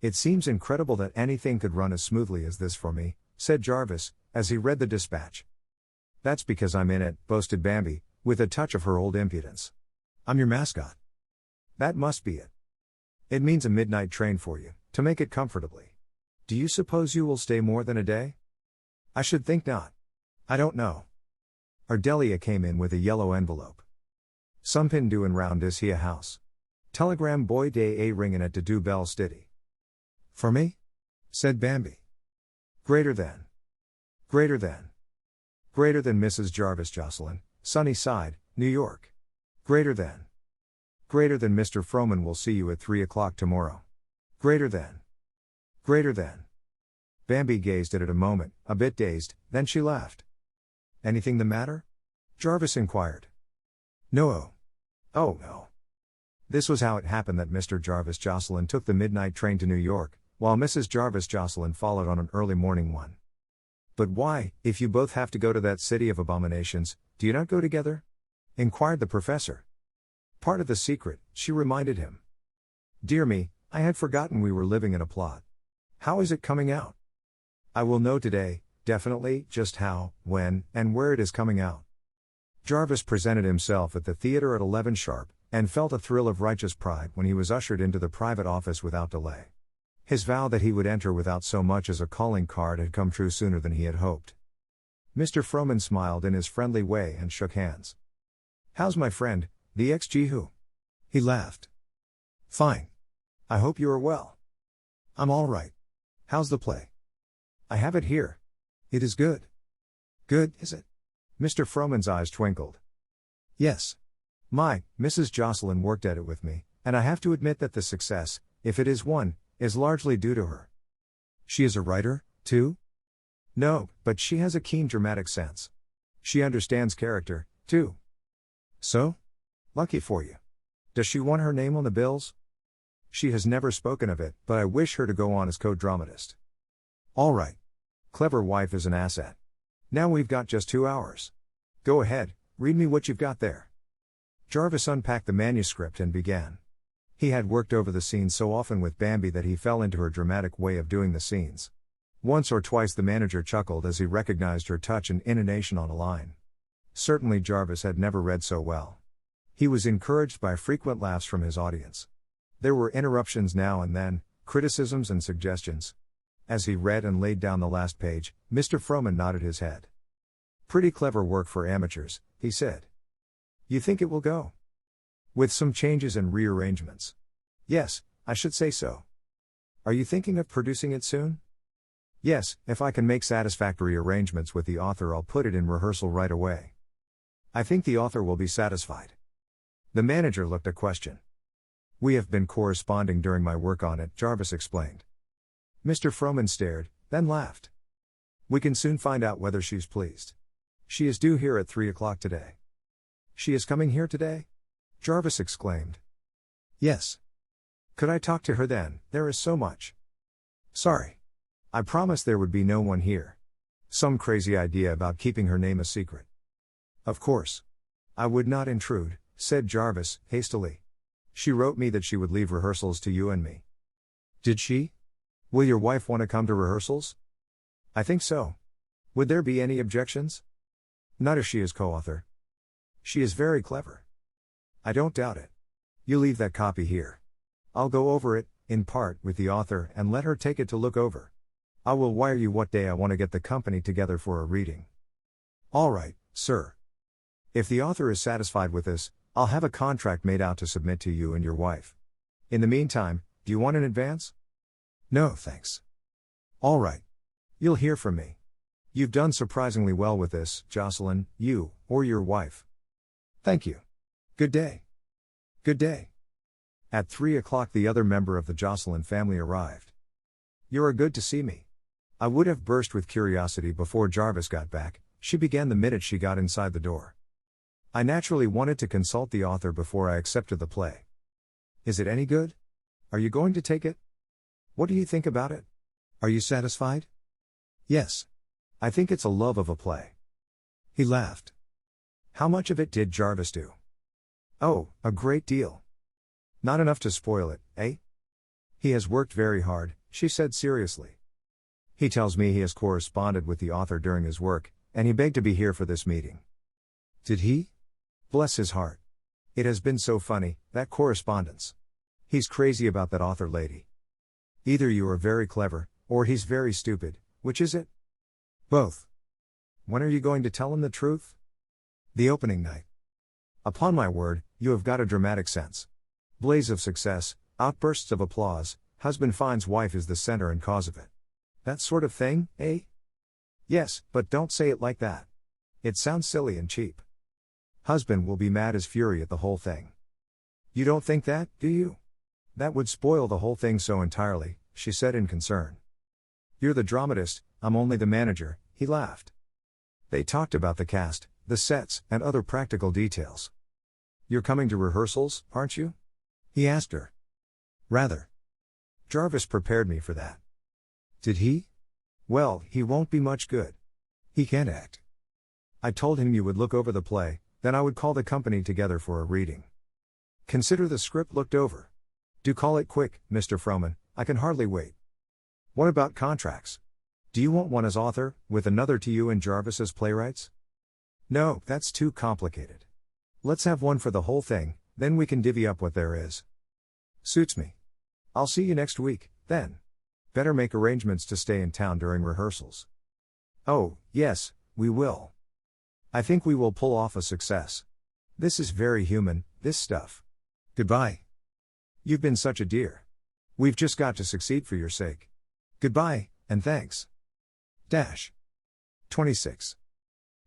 "It seems incredible that anything could run as smoothly as this for me," said Jarvis, as he read the dispatch. "That's because I'm in it," boasted Bambi, with a touch of her old impudence. "I'm your mascot." "That must be it. It means a midnight train for you, to make it comfortably. Do you suppose you will stay more than a day?" "I should think not. I don't know." Ardelia came in with a yellow envelope. "Somepin doin' round is here house. Telegram boy day a ringin' at de do bell stiddy." "For me?" said Bambi. Greater than Mrs. Jarvis Jocelyn, Sunnyside, New York. Greater than Mr. Froman will see you at 3 o'clock tomorrow. Greater than. Bambi gazed at it a moment, a bit dazed, then she laughed. "Anything the matter?" Jarvis inquired. "No. Oh no." This was how it happened that Mr. Jarvis Jocelyn took the midnight train to New York, while Mrs. Jarvis Jocelyn followed on an early morning one. "But why, if you both have to go to that city of abominations, do you not go together?" inquired the professor. "Part of the secret," she reminded him. "Dear me, I had forgotten we were living in a plot. How is it coming out?" "I will know today, definitely, just how, when, and where it is coming out." Jarvis presented himself at the theater at 11 sharp, and felt a thrill of righteous pride when he was ushered into the private office without delay. His vow that he would enter without so much as a calling card had come true sooner than he had hoped. Mr. Froman smiled in his friendly way and shook hands. "How's my friend, the XG who?" He laughed. "Fine. I hope you are well." "I'm all right. How's the play?" "I have it here. It is good." "Good, is it?" Mr. Froman's eyes twinkled. "Yes. Mrs. Jocelyn worked at it with me, and I have to admit that the success, if it is one, is largely due to her." "She is a writer, too?" "No, but she has a keen dramatic sense. She understands character, too." "So? Lucky for you. Does she want her name on the bills?" "She has never spoken of it, but I wish her to go on as co-dramatist." "All right. Clever wife is an asset. Now we've got just 2 hours. Go ahead, read me what you've got there." Jarvis unpacked the manuscript and began. He had worked over the scenes so often with Bambi that he fell into her dramatic way of doing the scenes. Once or twice the manager chuckled as he recognized her touch and intonation on a line. Certainly Jarvis had never read so well. He was encouraged by frequent laughs from his audience. There were interruptions now and then, criticisms and suggestions. As he read and laid down the last page, Mr. Froman nodded his head. "Pretty clever work for amateurs," he said. "You think it will go?" "With some changes and rearrangements. Yes, I should say so." "Are you thinking of producing it soon?" "Yes, if I can make satisfactory arrangements with the author, I'll put it in rehearsal right away." "I think the author will be satisfied." The manager looked a question. "We have been corresponding during my work on it," Jarvis explained. Mr. Froman stared, then laughed. "We can soon find out whether she's pleased. She is due here at 3 o'clock today." "She is coming here today?" Jarvis exclaimed. "Yes." "Could I talk to her then? There is so much." "Sorry. I promised there would be no one here. Some crazy idea about keeping her name a secret." "Of course. I would not intrude," said Jarvis, hastily. "She wrote me that she would leave rehearsals to you and me." "Did she? Will your wife want to come to rehearsals?" "I think so. Would there be any objections?" "Not if she is co-author. She is very clever." "I don't doubt it. You leave that copy here. I'll go over it, in part, with the author and let her take it to look over. I will wire you what day I want to get the company together for a reading." "All right, sir. If the author is satisfied with this, I'll have a contract made out to submit to you and your wife. In the meantime, do you want an advance?" "No, thanks." "All right. You'll hear from me. You've done surprisingly well with this, Jocelyn, you, or your wife." "Thank you. Good day." "Good day." At 3 o'clock the other member of the Jocelyn family arrived. "You're good to see me." I would have burst with curiosity before Jarvis got back, she began the minute she got inside the door. "I naturally wanted to consult the author before I accepted the play. Is it any good? Are you going to take it? What do you think about it? Are you satisfied?" "Yes. I think it's a love of a play." He laughed. "How much of it did Jarvis do?" Oh, a great deal. Not enough to spoil it, eh? He has worked very hard, she said seriously. He tells me he has corresponded with the author during his work, and he begged to be here for this meeting. Did he? Bless his heart. It has been so funny, that correspondence. He's crazy about that author lady. Either you are very clever, or he's very stupid, which is it? Both. When are you going to tell him the truth? The opening night. Upon my word, you have got a dramatic sense. Blaze of success, outbursts of applause, husband finds wife is the center and cause of it. That sort of thing, eh? Yes, but don't say it like that. It sounds silly and cheap. Husband will be mad as fury at the whole thing. You don't think that, do you? That would spoil the whole thing so entirely, she said in concern. You're the dramatist, I'm only the manager, he laughed. They talked about the cast, the sets, and other practical details. You're coming to rehearsals, aren't you? He asked her. Rather. Jarvis prepared me for that. Did he? Well, he won't be much good. He can't act. I told him you would look over the play, then I would call the company together for a reading. Consider the script looked over. Do call it quick, Mr. Frohman, I can hardly wait. What about contracts? Do you want one as author, with another to you and Jarvis as playwrights? No, that's too complicated. Let's have one for the whole thing, then we can divvy up what there is. Suits me. I'll see you next week, then. Better make arrangements to stay in town during rehearsals. Oh, yes, we will. I think we will pull off a success. This is very human, this stuff. Goodbye. You've been such a dear. We've just got to succeed for your sake. Goodbye, and thanks. 26.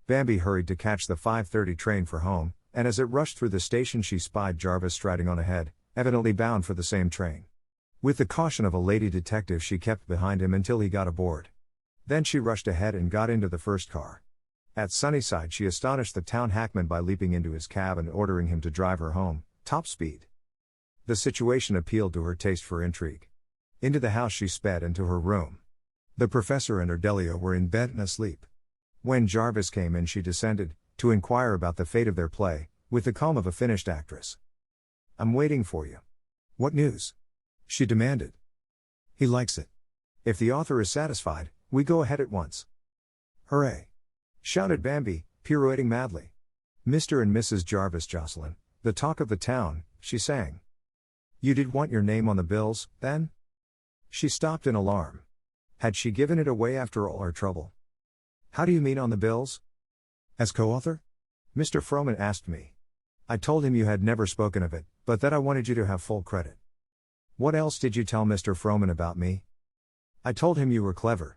Bambi hurried to catch the 5:30 train for home, and as it rushed through the station she spied Jarvis striding on ahead, evidently bound for the same train. With the caution of a lady detective she kept behind him until he got aboard. Then she rushed ahead and got into the first car. At Sunnyside she astonished the town hackman by leaping into his cab and ordering him to drive her home, top speed. The situation appealed to her taste for intrigue. Into the house she sped and to her room. The professor and Ardelia were in bed and asleep. When Jarvis came in she descended, to inquire about the fate of their play, with the calm of a finished actress. I'm waiting for you. What news? She demanded. He likes it. If the author is satisfied, we go ahead at once. Hooray! Shouted Bambi, pirouetting madly. Mr. and Mrs. Jarvis Jocelyn, the talk of the town, she sang. You did want your name on the bills, then? She stopped in alarm. Had she given it away after all her trouble? How do you mean on the bills? As co-author? Mr. Frohman asked me. I told him you had never spoken of it, but that I wanted you to have full credit. What else did you tell Mr. Frohman about me? I told him you were clever.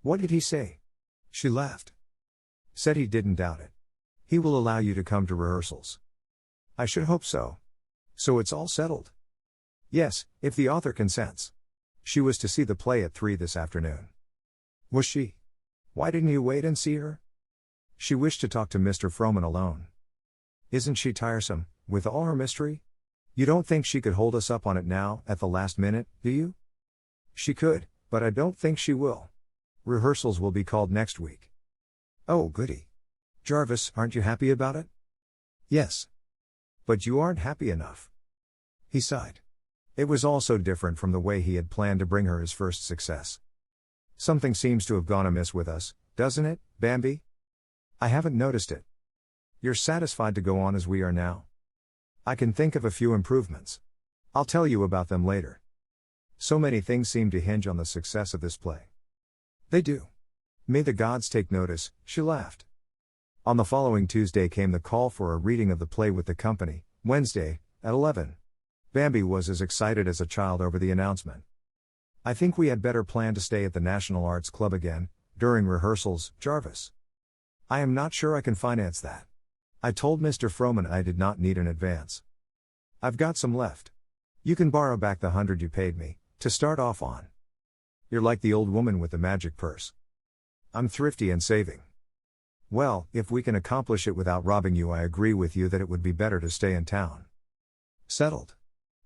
What did he say? She laughed. Said he didn't doubt it. He will allow you to come to rehearsals. I should hope so. So it's all settled? Yes, if the author consents. She was to see the play at 3 this afternoon. Was she? Why didn't you wait and see her? She wished to talk to Mr. Frohman alone. Isn't she tiresome, with all her mystery? You don't think she could hold us up on it now, at the last minute, do you? She could, but I don't think she will. Rehearsals will be called next week. Oh, goody. Jarvis, aren't you happy about it? Yes. But you aren't happy enough. He sighed. It was all so different from the way he had planned to bring her his first success. Something seems to have gone amiss with us, doesn't it, Bambi? I haven't noticed it. You're satisfied to go on as we are now? I can think of a few improvements. I'll tell you about them later. So many things seem to hinge on the success of this play. They do. May the gods take notice, she laughed. On the following Tuesday came the call for a reading of the play with the company, Wednesday, at 11. Bambi was as excited as a child over the announcement. I think we had better plan to stay at the National Arts Club again, during rehearsals, Jarvis. I am not sure I can finance that. I told Mr. Frohman I did not need an advance. I've got some left. You can borrow back the 100 you paid me, to start off on. You're like the old woman with the magic purse. I'm thrifty and saving. Well, if we can accomplish it without robbing you, I agree with you that it would be better to stay in town. Settled.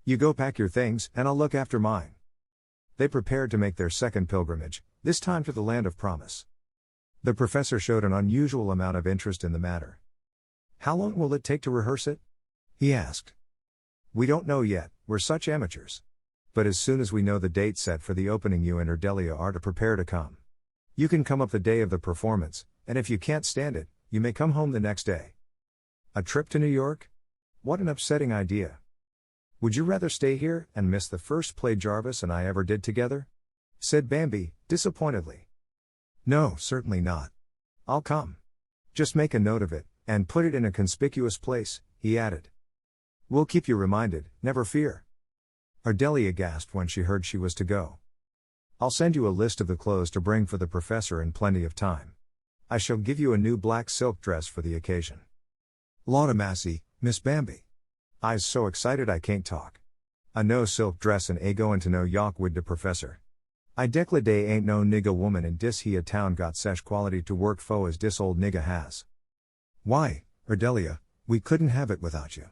You go pack your things, and I'll look after mine. They prepared to make their second pilgrimage, this time to the land of promise. The professor showed an unusual amount of interest in the matter. How long will it take to rehearse it? he asked. We don't know yet, we're such amateurs. But as soon as we know the date set for the opening, you and Ardelia are to prepare to come. You can come up the day of the performance, and if you can't stand it, you may come home the next day. A trip to New York? What an upsetting idea. Would you rather stay here and miss the first play Jarvis and I ever did together? Said Bambi, disappointedly. No, certainly not. I'll come. Just make a note of it, and put it in a conspicuous place, he added. We'll keep you reminded, never fear. Ardelia gasped when she heard she was to go. I'll send you a list of the clothes to bring for the professor in plenty of time. I shall give you a new black silk dress for the occasion. Laudamassi, Miss Bambi. I's so excited I can't talk. A no silk dress and a goin' to no York wid de professor. I declare dey ain't no nigga woman in dis here town got sesh quality to work fo as dis old nigga has. Why, Ardelia, we couldn't have it without you.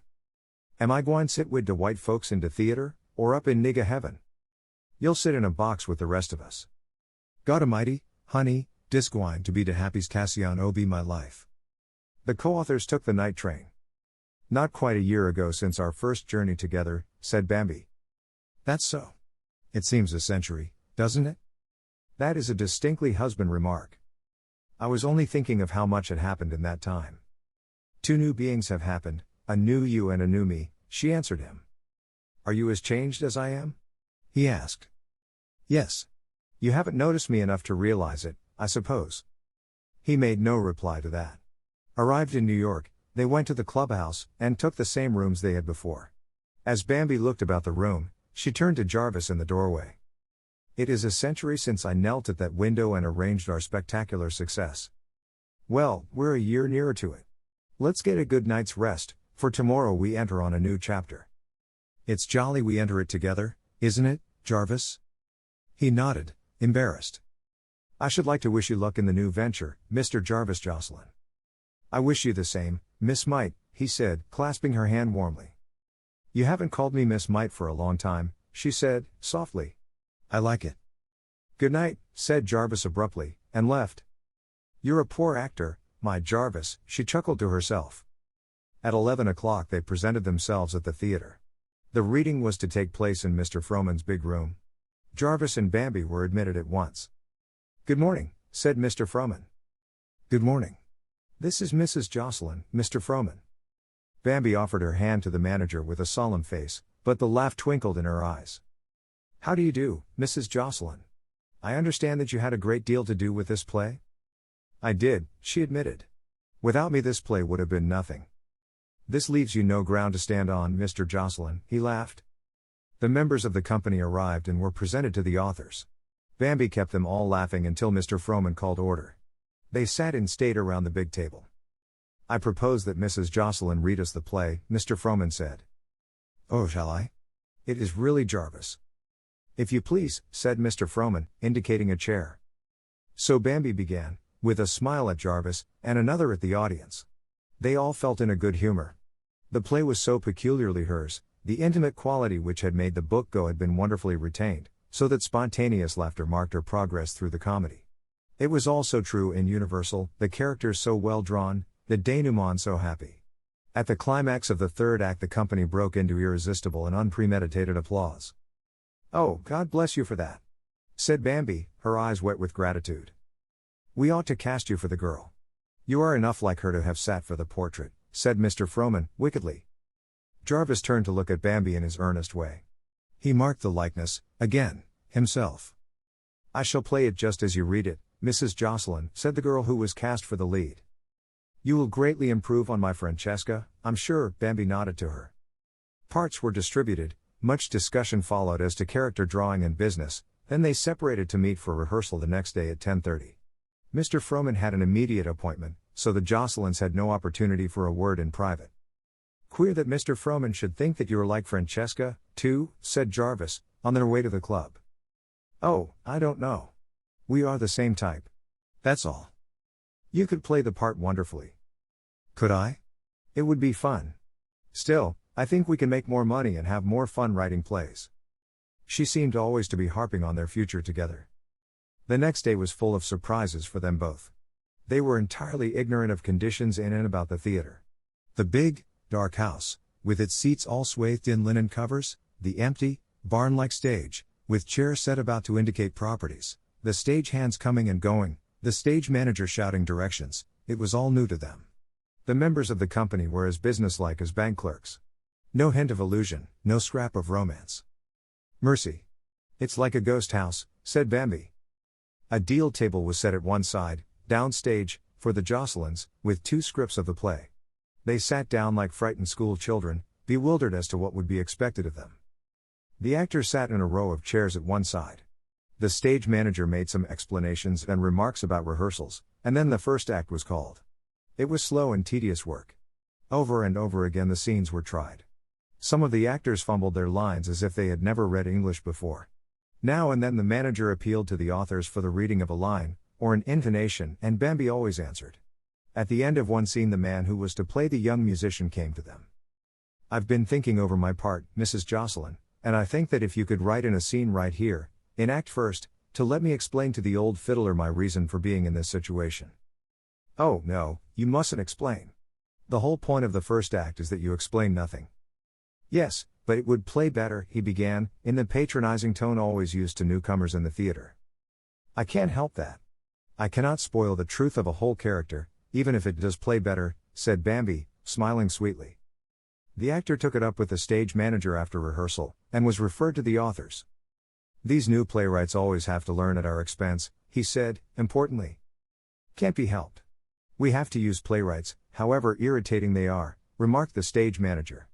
Am I gwine sit wid de white folks in de theater, or up in nigga heaven? You'll sit in a box with the rest of us. God Almighty, honey, dis gwine to be de happiest Cassian o be my life. The co-authors took the night train. Not quite a year ago since our first journey together, said Bambi. That's so. It seems a century, doesn't it? That is a distinctly husband remark. I was only thinking of how much had happened in that time. Two new beings have happened, a new you and a new me, she answered him. Are you as changed as I am? He asked. Yes. You haven't noticed me enough to realize it, I suppose. He made no reply to that. Arrived in New York, they went to the clubhouse, and took the same rooms they had before. As Bambi looked about the room, she turned to Jarvis in the doorway. It is a century since I knelt at that window and arranged our spectacular success. Well, we're a year nearer to it. Let's get a good night's rest, for tomorrow we enter on a new chapter. It's jolly we enter it together, isn't it, Jarvis? He nodded, embarrassed. I should like to wish you luck in the new venture, Mr. Jarvis Jocelyn. I wish you the same, Miss Might, he said, clasping her hand warmly. You haven't called me Miss Might for a long time, she said, softly. I like it. Good night, said Jarvis abruptly, and left. You're a poor actor, my Jarvis, she chuckled to herself. At 11 o'clock they presented themselves at the theater. The reading was to take place in Mr. Frohman's big room. Jarvis and Bambi were admitted at once. Good morning, said Mr. Frohman. Good morning. This is Mrs. Jocelyn, Mr. Frohman. Bambi offered her hand to the manager with a solemn face, but the laugh twinkled in her eyes. How do you do, Mrs. Jocelyn? I understand that you had a great deal to do with this play? I did, she admitted. Without me this play would have been nothing. This leaves you no ground to stand on, Mr. Jocelyn, he laughed. The members of the company arrived and were presented to the authors. Bambi kept them all laughing until Mr. Frohman called order. They sat in state around the big table. I propose that Mrs. Jocelyn read us the play, Mr. Frohman said. Oh, shall I? It is really Jarvis. If you please, said Mr. Frohman, indicating a chair. So Bambi began, with a smile at Jarvis, and another at the audience. They all felt in a good humor. The play was so peculiarly hers, the intimate quality which had made the book go had been wonderfully retained, so that spontaneous laughter marked her progress through the comedy. It was also true in Universal, the characters so well drawn, the denouement so happy. At the climax of the third act the company broke into irresistible and unpremeditated applause. Oh, God bless you for that, said Bambi, her eyes wet with gratitude. We ought to cast you for the girl. You are enough like her to have sat for the portrait, said Mr. Frohman, wickedly. Jarvis turned to look at Bambi in his earnest way. He marked the likeness, again, himself. I shall play it just as you read it, Mrs. Jocelyn, said the girl who was cast for the lead. You will greatly improve on my Francesca, I'm sure, Bambi nodded to her. Parts were distributed, much discussion followed as to character drawing and business, then they separated to meet for rehearsal the next day at 10:30. Mr. Frohman had an immediate appointment, so the Jocelyns had no opportunity for a word in private. Queer that Mr. Frohman should think that you are like Francesca, too, said Jarvis, on their way to the club. Oh, I don't know. We are the same type. That's all. You could play the part wonderfully. Could I? It would be fun. Still, I think we can make more money and have more fun writing plays. She seemed always to be harping on their future together. The next day was full of surprises for them both. They were entirely ignorant of conditions in and about the theater. The big, dark house, with its seats all swathed in linen covers, the empty, barn-like stage, with chairs set about to indicate properties, the stage hands coming and going, the stage manager shouting directions, it was all new to them. The members of the company were as businesslike as bank clerks. No hint of illusion, no scrap of romance. Mercy. It's like a ghost house, said Bambi. A deal table was set at one side, downstage, for the Jocelyn's, with 2 scripts of the play. They sat down like frightened school children, bewildered as to what would be expected of them. The actors sat in a row of chairs at one side. The stage manager made some explanations and remarks about rehearsals, and then the first act was called. It was slow and tedious work. Over and over again the scenes were tried. Some of the actors fumbled their lines as if they had never read English before. Now and then the manager appealed to the authors for the reading of a line, or an intonation, and Bambi always answered. At the end of one scene the man who was to play the young musician came to them. I've been thinking over my part, Mrs. Jocelyn, and I think that if you could write in a scene right here, in Act First, to let me explain to the old fiddler my reason for being in this situation. Oh, no, you mustn't explain. The whole point of the first act is that you explain nothing. Yes, but it would play better, he began, in the patronizing tone always used to newcomers in the theater. I can't help that. I cannot spoil the truth of a whole character, even if it does play better, said Bambi, smiling sweetly. The actor took it up with the stage manager after rehearsal, and was referred to the authors. These new playwrights always have to learn at our expense, he said, importantly. Can't be helped. We have to use playwrights, however irritating they are, remarked the stage manager.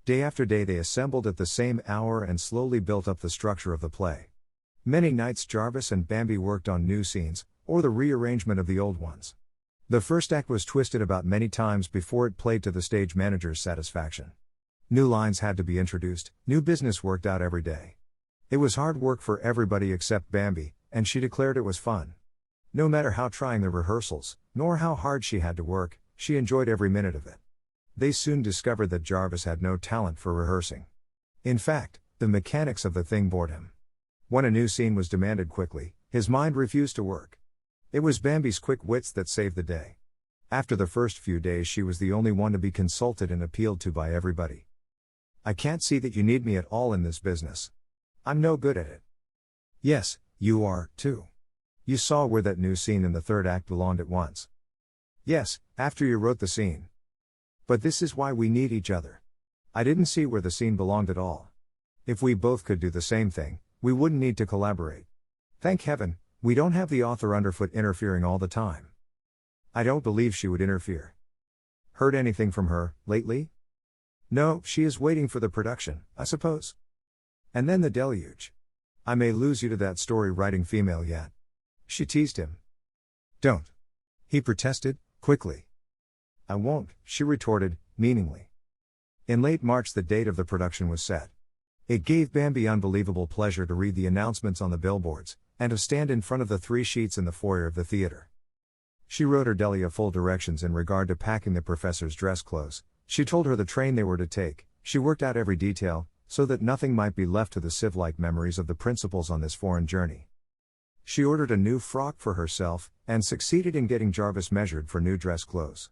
Day after day they assembled at the same hour and slowly built up the structure of the play. Many nights Jarvis and Bambi worked on new scenes, or the rearrangement of the old ones. The first act was twisted about many times before it played to the stage manager's satisfaction. New lines had to be introduced, new business worked out every day. It was hard work for everybody except Bambi, and she declared it was fun. No matter how trying the rehearsals, nor how hard she had to work, she enjoyed every minute of it. They soon discovered that Jarvis had no talent for rehearsing. In fact, the mechanics of the thing bored him. When a new scene was demanded quickly, his mind refused to work. It was Bambi's quick wits that saved the day. After the first few days she was the only one to be consulted and appealed to by everybody. I can't see that you need me at all in this business. I'm no good at it. Yes, you are, too. You saw where that new scene in the third act belonged at once. Yes, after you wrote the scene. But this is why we need each other. I didn't see where the scene belonged at all. If we both could do the same thing, we wouldn't need to collaborate. Thank heaven, we don't have the author underfoot interfering all the time. I don't believe she would interfere. Heard anything from her, lately? No, she is waiting for the production, I suppose. And then the deluge. I may lose you to that story-writing female yet. She teased him. Don't. He protested, quickly. I won't, she retorted, meaningly. In late March the date of the production was set. It gave Bambi unbelievable pleasure to read the announcements on the billboards, and to stand in front of the 3 sheets in the foyer of the theater. She wrote her Delia full directions in regard to packing the professor's dress clothes, she told her the train they were to take, she worked out every detail, so that nothing might be left to the sieve-like memories of the principals on this foreign journey. She ordered a new frock for herself, and succeeded in getting Jarvis measured for new dress clothes.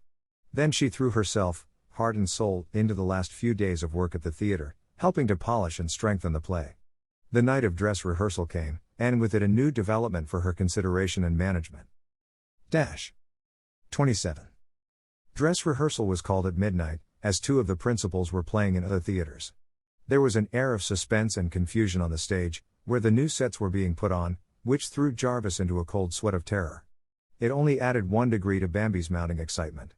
Then she threw herself, heart and soul, into the last few days of work at the theater, helping to polish and strengthen the play. The night of dress rehearsal came, and with it a new development for her consideration and management. 27. Dress rehearsal was called at midnight, as 2 of the principals were playing in other theaters. There was an air of suspense and confusion on the stage, where the new sets were being put on, which threw Jarvis into a cold sweat of terror. It only added 1 degree to Bambi's mounting excitement.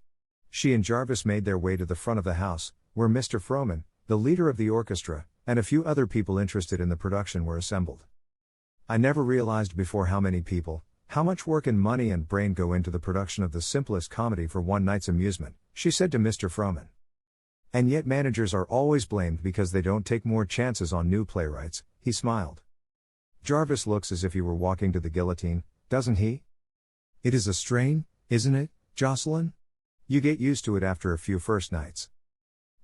She and Jarvis made their way to the front of the house, where Mr. Frohman, the leader of the orchestra, and a few other people interested in the production were assembled. I never realized before how many people, how much work and money and brain go into the production of the simplest comedy for one night's amusement, she said to Mr. Frohman. And yet managers are always blamed because they don't take more chances on new playwrights, he smiled. Jarvis looks as if he were walking to the guillotine, doesn't he? It is a strain, isn't it, Jocelyn? You get used to it after a few first nights.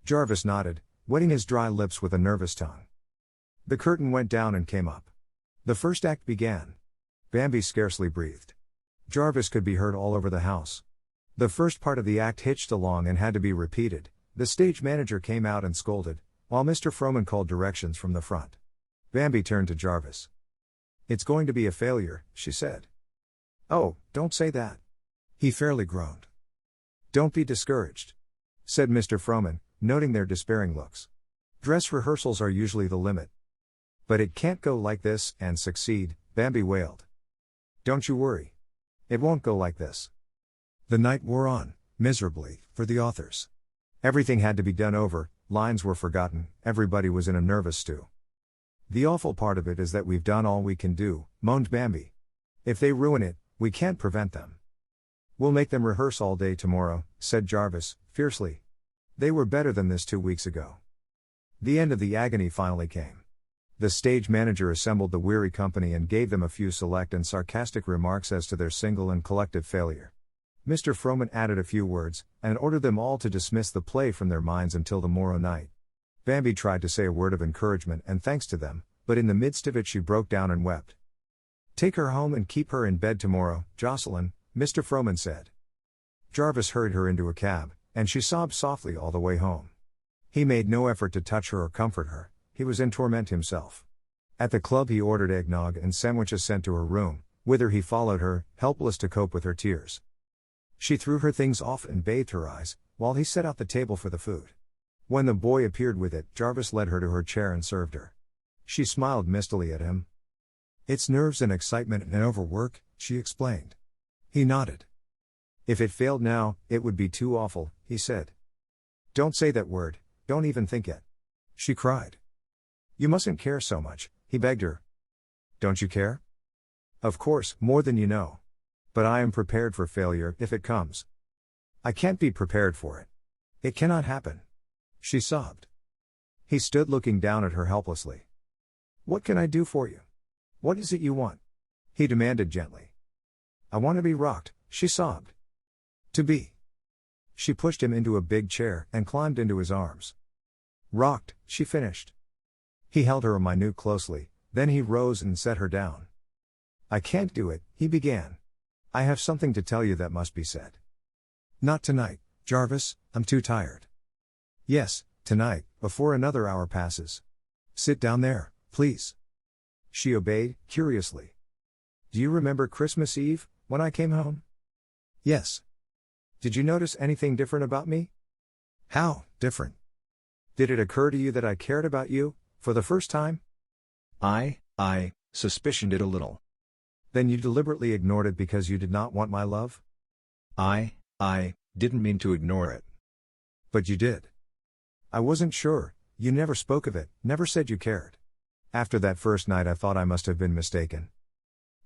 Jarvis nodded, wetting his dry lips with a nervous tongue. The curtain went down and came up. The first act began. Bambi scarcely breathed. Jarvis could be heard all over the house. The first part of the act hitched along and had to be repeated, the stage manager came out and scolded, while Mr. Froman called directions from the front. Bambi turned to Jarvis. "It's going to be a failure," she said. "Oh, don't say that." He fairly groaned. "Don't be discouraged," said Mr. Froman, noting their despairing looks. "Dress rehearsals are usually the limit." "But it can't go like this and succeed," Bambi wailed. "Don't you worry. It won't go like this." The night wore on, miserably, for the authors. Everything had to be done over, lines were forgotten, everybody was in a nervous stew. "The awful part of it is that we've done all we can do," moaned Bambi. "If they ruin it, we can't prevent them." "We'll make them rehearse all day tomorrow," said Jarvis, fiercely. "They were better than this 2 weeks ago." The end of the agony finally came. The stage manager assembled the weary company and gave them a few select and sarcastic remarks as to their single and collective failure. Mr. Froman added a few words, and ordered them all to dismiss the play from their minds until the morrow night. Bambi tried to say a word of encouragement and thanks to them, but in the midst of it she broke down and wept. "Take her home and keep her in bed tomorrow, Jocelyn," Mr. Froman said. Jarvis hurried her into a cab, and she sobbed softly all the way home. He made no effort to touch her or comfort her, he was in torment himself. At the club he ordered eggnog and sandwiches sent to her room, whither he followed her, helpless to cope with her tears. She threw her things off and bathed her eyes, while he set out the table for the food. When the boy appeared with it, Jarvis led her to her chair and served her. She smiled mistily at him. "It's nerves and excitement and overwork," she explained. He nodded. "If it failed now, it would be too awful," he said. "Don't say that word, don't even think it," she cried. "You mustn't care so much," he begged her. "Don't you care?" "Of course, more than you know. But I am prepared for failure, if it comes." "I can't be prepared for it. It cannot happen," she sobbed. He stood looking down at her helplessly. "What can I do for you? What is it you want?" he demanded gently. "I want to be rocked," she sobbed. "To be." She pushed him into a big chair and climbed into his arms. "Rocked," she finished. He held her minute closely, then he rose and set her down. "I can't do it," he began. "I have something to tell you that must be said." "Not tonight, Jarvis, I'm too tired." "Yes, tonight, before another hour passes." "Sit down there, please." She obeyed, curiously. "Do you remember Christmas Eve, when I came home?" "Yes." "Did you notice anything different about me?" "How, different?" "Did it occur to you that I cared about you, for the first time?" I suspicioned it a little." "Then you deliberately ignored it because you did not want my love?" I didn't mean to ignore it." "But you did." "I wasn't sure, you never spoke of it, never said you cared. After that first night I thought I must have been mistaken."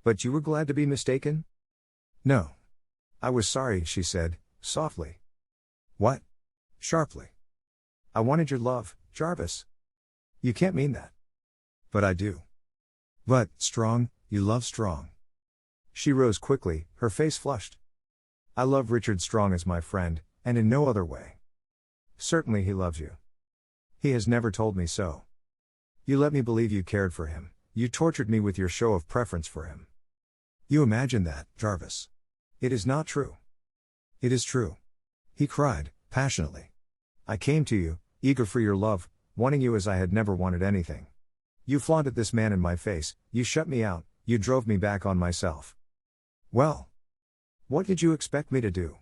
"But you were glad to be mistaken?" "No. I was sorry," she said, softly. "What?" Sharply. "I wanted your love, Jarvis." "You can't mean that." "But I do." "But, Strong, you love Strong." She rose quickly, her face flushed. "I love Richard Strong as my friend, and in no other way." "Certainly he loves you." "He has never told me so." "You let me believe you cared for him, you tortured me with your show of preference for him." "You imagine that, Jarvis." "It is not true." "It is true," he cried, passionately. "I came to you, eager for your love, wanting you as I had never wanted anything. You flaunted this man in my face, you shut me out, you drove me back on myself. Well, what did you expect me to do?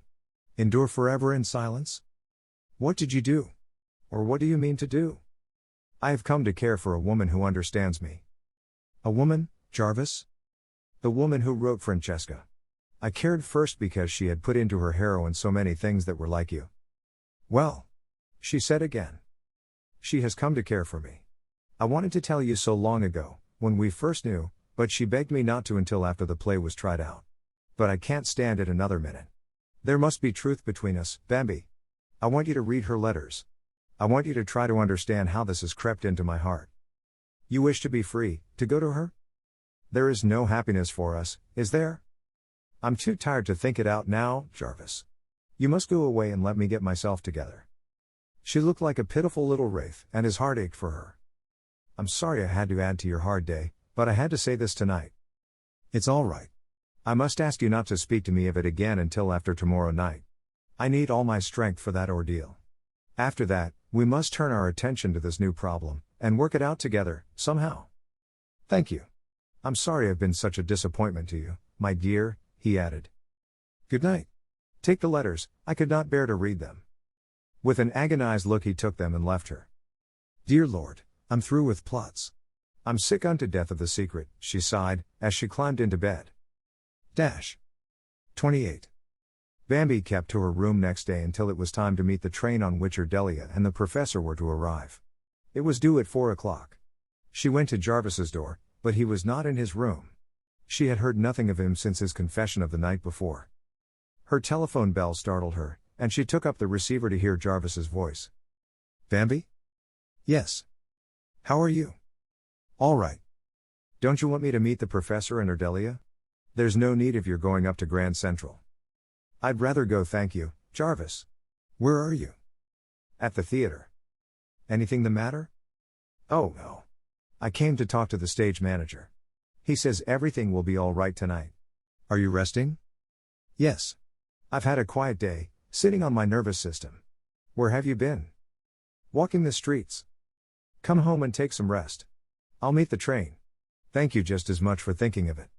Endure forever in silence? What did you do? Or what do you mean to do? I have come to care for a woman who understands me." "A woman, Jarvis?" "The woman who wrote Francesca. I cared first because she had put into her heroine so many things that were like you." "Well," she said again. "She has come to care for me. I wanted to tell you so long ago, when we first knew, but she begged me not to until after the play was tried out. But I can't stand it another minute. There must be truth between us, Bambi. I want you to read her letters. I want you to try to understand how this has crept into my heart. You wish to be free, to go to her? There is no happiness for us, is there? I'm too tired to think it out now, Jarvis. You must go away and let me get myself together." She looked like a pitiful little wraith, and his heart ached for her. "I'm sorry I had to add to your hard day, but I had to say this tonight." "It's all right. I must ask you not to speak to me of it again until after tomorrow night. I need all my strength for that ordeal. After that, we must turn our attention to this new problem, and work it out together, somehow. Thank you. I'm sorry I've been such a disappointment to you, my dear, he added. Good night. Take the letters, I could not bear to read them. With an agonized look he took them and left her. Dear Lord, I'm through with plots. I'm sick unto death of the secret, she sighed, as she climbed into bed. 28. Bambi kept to her room next day until it was time to meet the train on which Ardelia and the professor were to arrive. It was due at 4 o'clock. She went to Jarvis's door, but he was not in his room. She had heard nothing of him since his confession of the night before. Her telephone bell startled her, and she took up the receiver to hear Jarvis's voice. Bambi? Yes. How are you? All right. Don't you want me to meet the professor and Ardelia? There's no need if you're going up to Grand Central. I'd rather go, thank you, Jarvis. Where are you? At the theater. Anything the matter? Oh no. I came to talk to the stage manager. He says everything will be all right tonight. Are you resting? Yes. I've had a quiet day, sitting on my nervous system. Where have you been? Walking the streets. Come home and take some rest. I'll meet the train. Thank you just as much for thinking of it.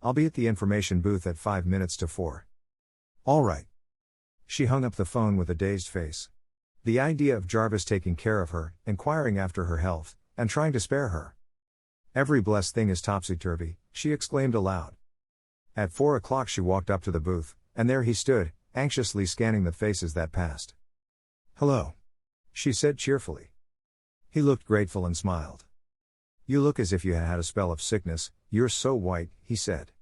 I'll be at the information booth at 5 minutes to 4. All right. She hung up the phone with a dazed face. The idea of Jarvis taking care of her, inquiring after her health, and trying to spare her. Every blessed thing is topsy-turvy, she exclaimed aloud. At 4 o'clock she walked up to the booth, and there he stood, anxiously scanning the faces that passed. Hello. She said cheerfully. He looked grateful and smiled. You look as if you had had a spell of sickness, you're so white, he said.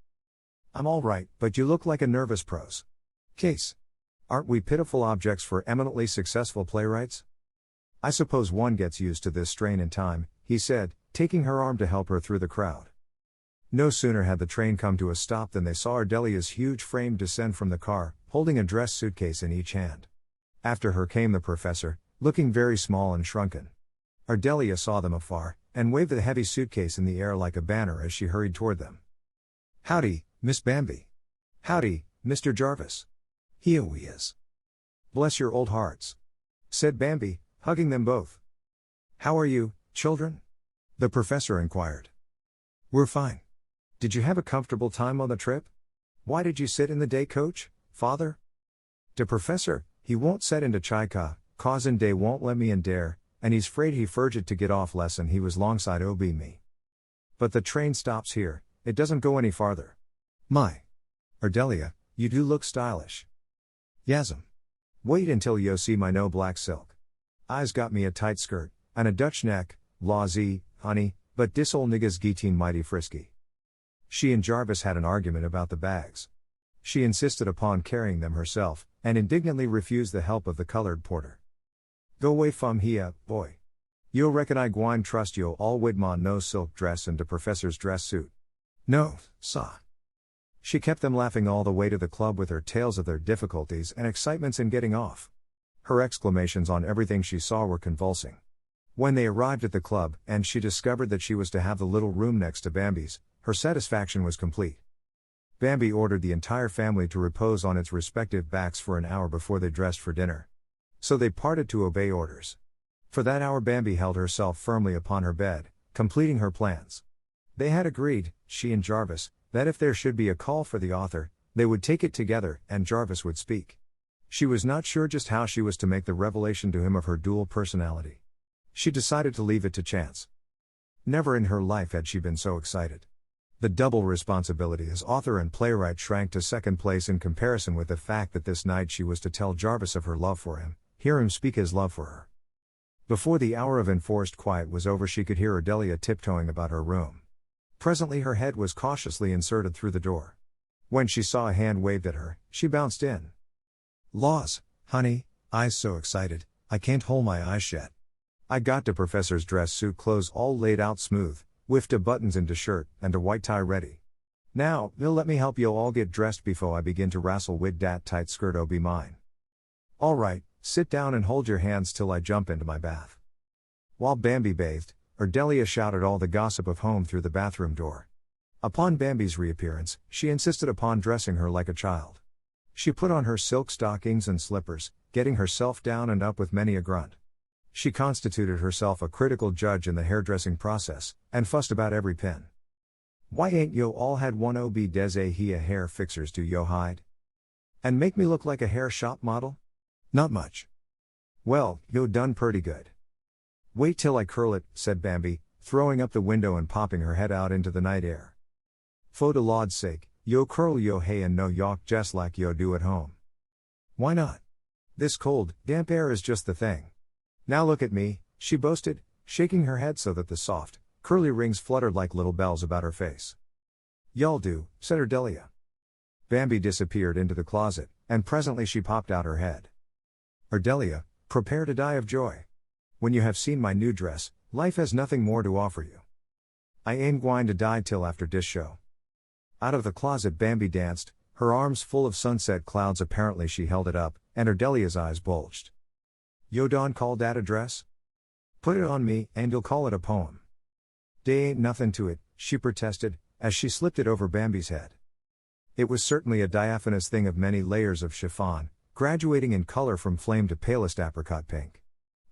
I'm all right, but you look like a nervous prose case. Aren't we pitiful objects for eminently successful playwrights? I suppose one gets used to this strain in time, he said, taking her arm to help her through the crowd. No sooner had the train come to a stop than they saw Ardelia's huge frame descend from the car, holding a dress suitcase in each hand. After her came the professor, looking very small and shrunken. Ardelia saw them afar, and waved the heavy suitcase in the air like a banner as she hurried toward them. Howdy, Miss Bambi. Howdy, Mr. Jarvis. Here we is. Bless your old hearts, said Bambi, hugging them both. How are you, children? The professor inquired. We're fine. Did you have a comfortable time on the trip? Why did you sit in the day coach, father? De professor, he won't set into Chika, causin day won't let me in dare, and he's afraid he furged to get off lesson he was longside ob me. But the train stops here, it doesn't go any farther. My. Ardelia, you do look stylish. Yasm. Wait until yo see my no black silk. I's got me a tight skirt, and a Dutch neck, lawsy, honey, but dis ol niggas geeteen mighty frisky. She and Jarvis had an argument about the bags. She insisted upon carrying them herself, and indignantly refused the help of the colored porter. Go away fum here, boy. Yo reckon I gwine trust yo all wid ma no silk dress and de professor's dress suit. No, sa. She kept them laughing all the way to the club with her tales of their difficulties and excitements in getting off. Her exclamations on everything she saw were convulsing. When they arrived at the club, and she discovered that she was to have the little room next to Bambi's, her satisfaction was complete. Bambi ordered the entire family to repose on its respective backs for an hour before they dressed for dinner. So they parted to obey orders. For that hour Bambi held herself firmly upon her bed, completing her plans. They had agreed, she and Jarvis, that if there should be a call for the author, they would take it together, and Jarvis would speak. She was not sure just how she was to make the revelation to him of her dual personality. She decided to leave it to chance. Never in her life had she been so excited. The double responsibility as author and playwright shrank to second place in comparison with the fact that this night she was to tell Jarvis of her love for him, hear him speak his love for her. Before the hour of enforced quiet was over she could hear Ardelia tiptoeing about her room. Presently her head was cautiously inserted through the door. When she saw a hand waved at her, she bounced in. Laws, honey, I's so excited, I can't hold my eyes shut. I got de professor's dress suit clothes all laid out smooth, with de buttons in de shirt, and de white tie ready. Now, they'll let me help yo all get dressed before I begin to wrastle wid dat tight skirt be mine. All right, sit down and hold your hands till I jump into my bath. While Bambi bathed, Ardelia shouted all the gossip of home through the bathroom door. Upon Bambi's reappearance, she insisted upon dressing her like a child. She put on her silk stockings and slippers, getting herself down and up with many a grunt. She constituted herself a critical judge in the hairdressing process, and fussed about every pin. Why ain't yo all had one ob des a hair fixers do yo hide? And make me look like a hair shop model? Not much. Well, yo done purty good. Wait till I curl it, said Bambi, throwing up the window and popping her head out into the night air. Fo de Lawd's sake, yo curl yo hay and no yawk just like yo do at home. Why not? This cold, damp air is just the thing. Now look at me, she boasted, shaking her head so that the soft, curly rings fluttered like little bells about her face. Y'all do, said Ardelia. Bambi disappeared into the closet, and presently she popped out her head. Ardelia, prepare to die of joy. When you have seen my new dress, life has nothing more to offer you. I ain't gwine to die till after dis show. Out of the closet Bambi danced, her arms full of sunset clouds. Apparently she held it up, and Ardelia's eyes bulged. Yo don call dat a dress? Put it on me, and you'll call it a poem. Dey ain't nothing to it, she protested, as she slipped it over Bambi's head. It was certainly a diaphanous thing of many layers of chiffon, graduating in color from flame to palest apricot pink.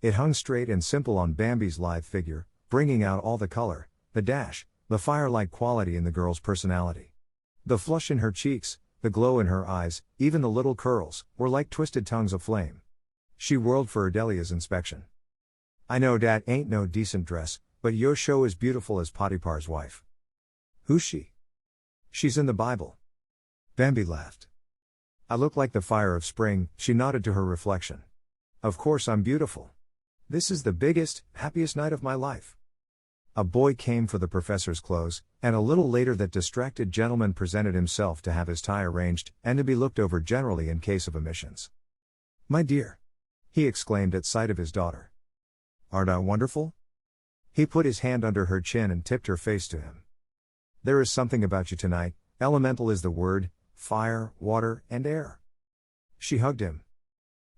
It hung straight and simple on Bambi's lithe figure, bringing out all the color, the dash, the fire-like quality in the girl's personality. The flush in her cheeks, the glow in her eyes, even the little curls, were like twisted tongues of flame. She whirled for Ardelia's inspection. I know dat ain't no decent dress, but yo show is beautiful as Potiphar's wife. Who's she? She's in the Bible. Bambi laughed. I look like the fire of spring, she nodded to her reflection. Of course I'm beautiful. This is the biggest, happiest night of my life. A boy came for the professor's clothes, and a little later that distracted gentleman presented himself to have his tie arranged, and to be looked over generally in case of omissions. My dear! He exclaimed at sight of his daughter. Art I wonderful? He put his hand under her chin and tipped her face to him. There is something about you tonight, elemental is the word, fire, water, and air. She hugged him.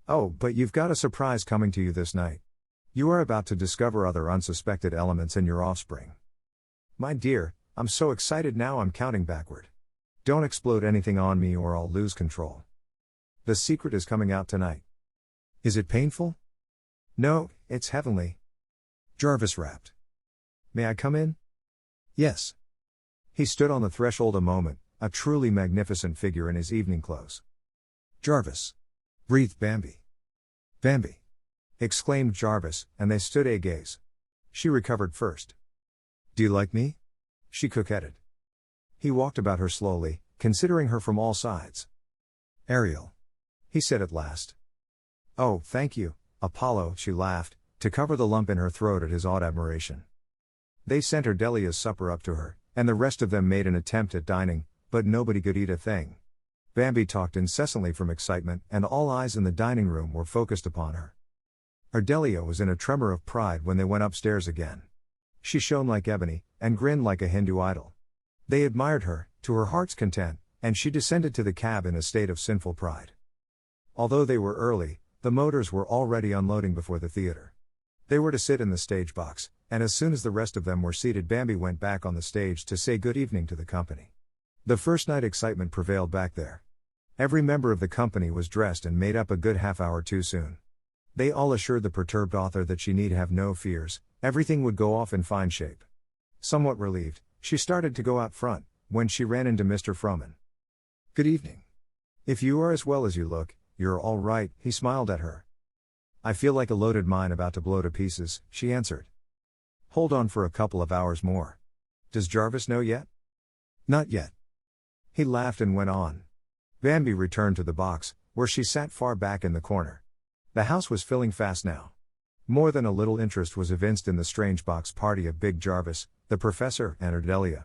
Oh, but you've got a surprise coming to you this night. You are about to discover other unsuspected elements in your offspring. My dear, I'm so excited now I'm counting backward. Don't explode anything on me or I'll lose control. The secret is coming out tonight. Is it painful? No, it's heavenly. Jarvis rapped. May I come in? Yes. He stood on the threshold a moment, a truly magnificent figure in his evening clothes. Jarvis! Breathed Bambi. Bambi! Exclaimed Jarvis, and they stood a gaze. She recovered first. Do you like me? She coquetted. He walked about her slowly, considering her from all sides. Ariel. He said at last. Oh, thank you, Apollo, she laughed, to cover the lump in her throat at his awed admiration. They sent Ardelia's supper up to her, and the rest of them made an attempt at dining, but nobody could eat a thing. Bambi talked incessantly from excitement, and all eyes in the dining room were focused upon her. Ardelia was in a tremor of pride when they went upstairs again. She shone like ebony, and grinned like a Hindu idol. They admired her, to her heart's content, and she descended to the cab in a state of sinful pride. Although they were early, the motors were already unloading before the theater. They were to sit in the stage box, and as soon as the rest of them were seated Bambi went back on the stage to say good evening to the company. The first night excitement prevailed back there. Every member of the company was dressed and made up a good half hour too soon. They all assured the perturbed author that she need have no fears, everything would go off in fine shape. Somewhat relieved, she started to go out front, when she ran into Mr. Frohman. Good evening. If you are as well as you look, you're all right, he smiled at her. I feel like a loaded mine about to blow to pieces, she answered. Hold on for a couple of hours more. Does Jarvis know yet? Not yet. He laughed and went on. Bambi returned to the box, where she sat far back in the corner. The house was filling fast now. More than a little interest was evinced in the strange box party of Big Jarvis, the professor, and Ardelia.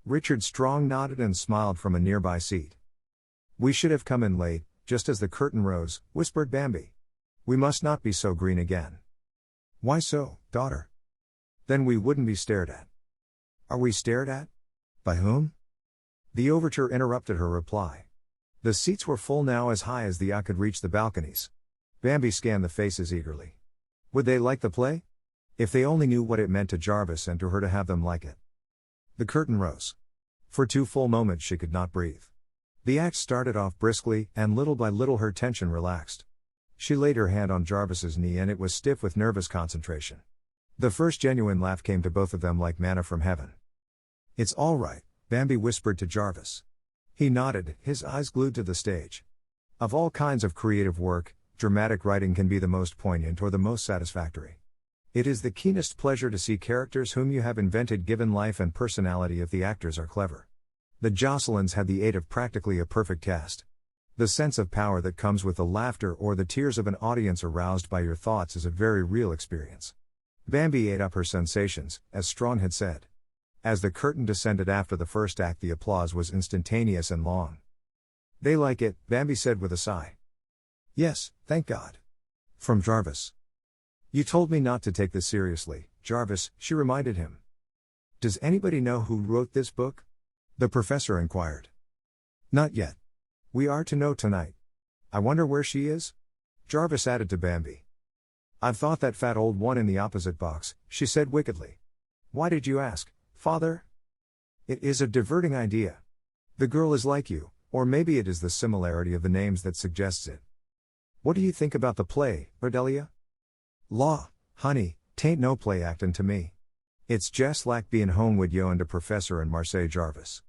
Richard Strong nodded and smiled from a nearby seat. We should have come in late, just as the curtain rose, whispered Bambi. We must not be so green again. Why so, daughter? Then we wouldn't be stared at. Are we stared at? By whom? The overture interrupted her reply. The seats were full now as high as the eye could reach the balconies. Bambi scanned the faces eagerly. Would they like the play? If they only knew what it meant to Jarvis and to her to have them like it. The curtain rose. For 2 full moments she could not breathe. The act started off briskly, and little by little her tension relaxed. She laid her hand on Jarvis's knee and it was stiff with nervous concentration. The first genuine laugh came to both of them like manna from heaven. "It's all right," Bambi whispered to Jarvis. He nodded, his eyes glued to the stage. Of all kinds of creative work, dramatic writing can be the most poignant or the most satisfactory. It is the keenest pleasure to see characters whom you have invented given life and personality if the actors are clever. The Joscelins had the aid of practically a perfect cast. The sense of power that comes with the laughter or the tears of an audience aroused by your thoughts is a very real experience. Bambi ate up her sensations, as Strong had said. As the curtain descended after the first act, the applause was instantaneous and long. "They like it," Bambi said with a sigh. "Yes, thank God." From Jarvis. "You told me not to take this seriously, Jarvis," she reminded him. "Does anybody know who wrote this book?" the professor inquired. "Not yet. We are to know tonight. I wonder where she is?" Jarvis added to Bambi. "I've thought that fat old one in the opposite box," she said wickedly. "Why did you ask, father?" "It is a diverting idea. The girl is like you, or maybe it is the similarity of the names that suggests it. What do you think about the play, Ardelia?" "Law, honey, tain't no play actin' to me. It's jest like bein' home wid yo and de professor and Marseille Jarvis.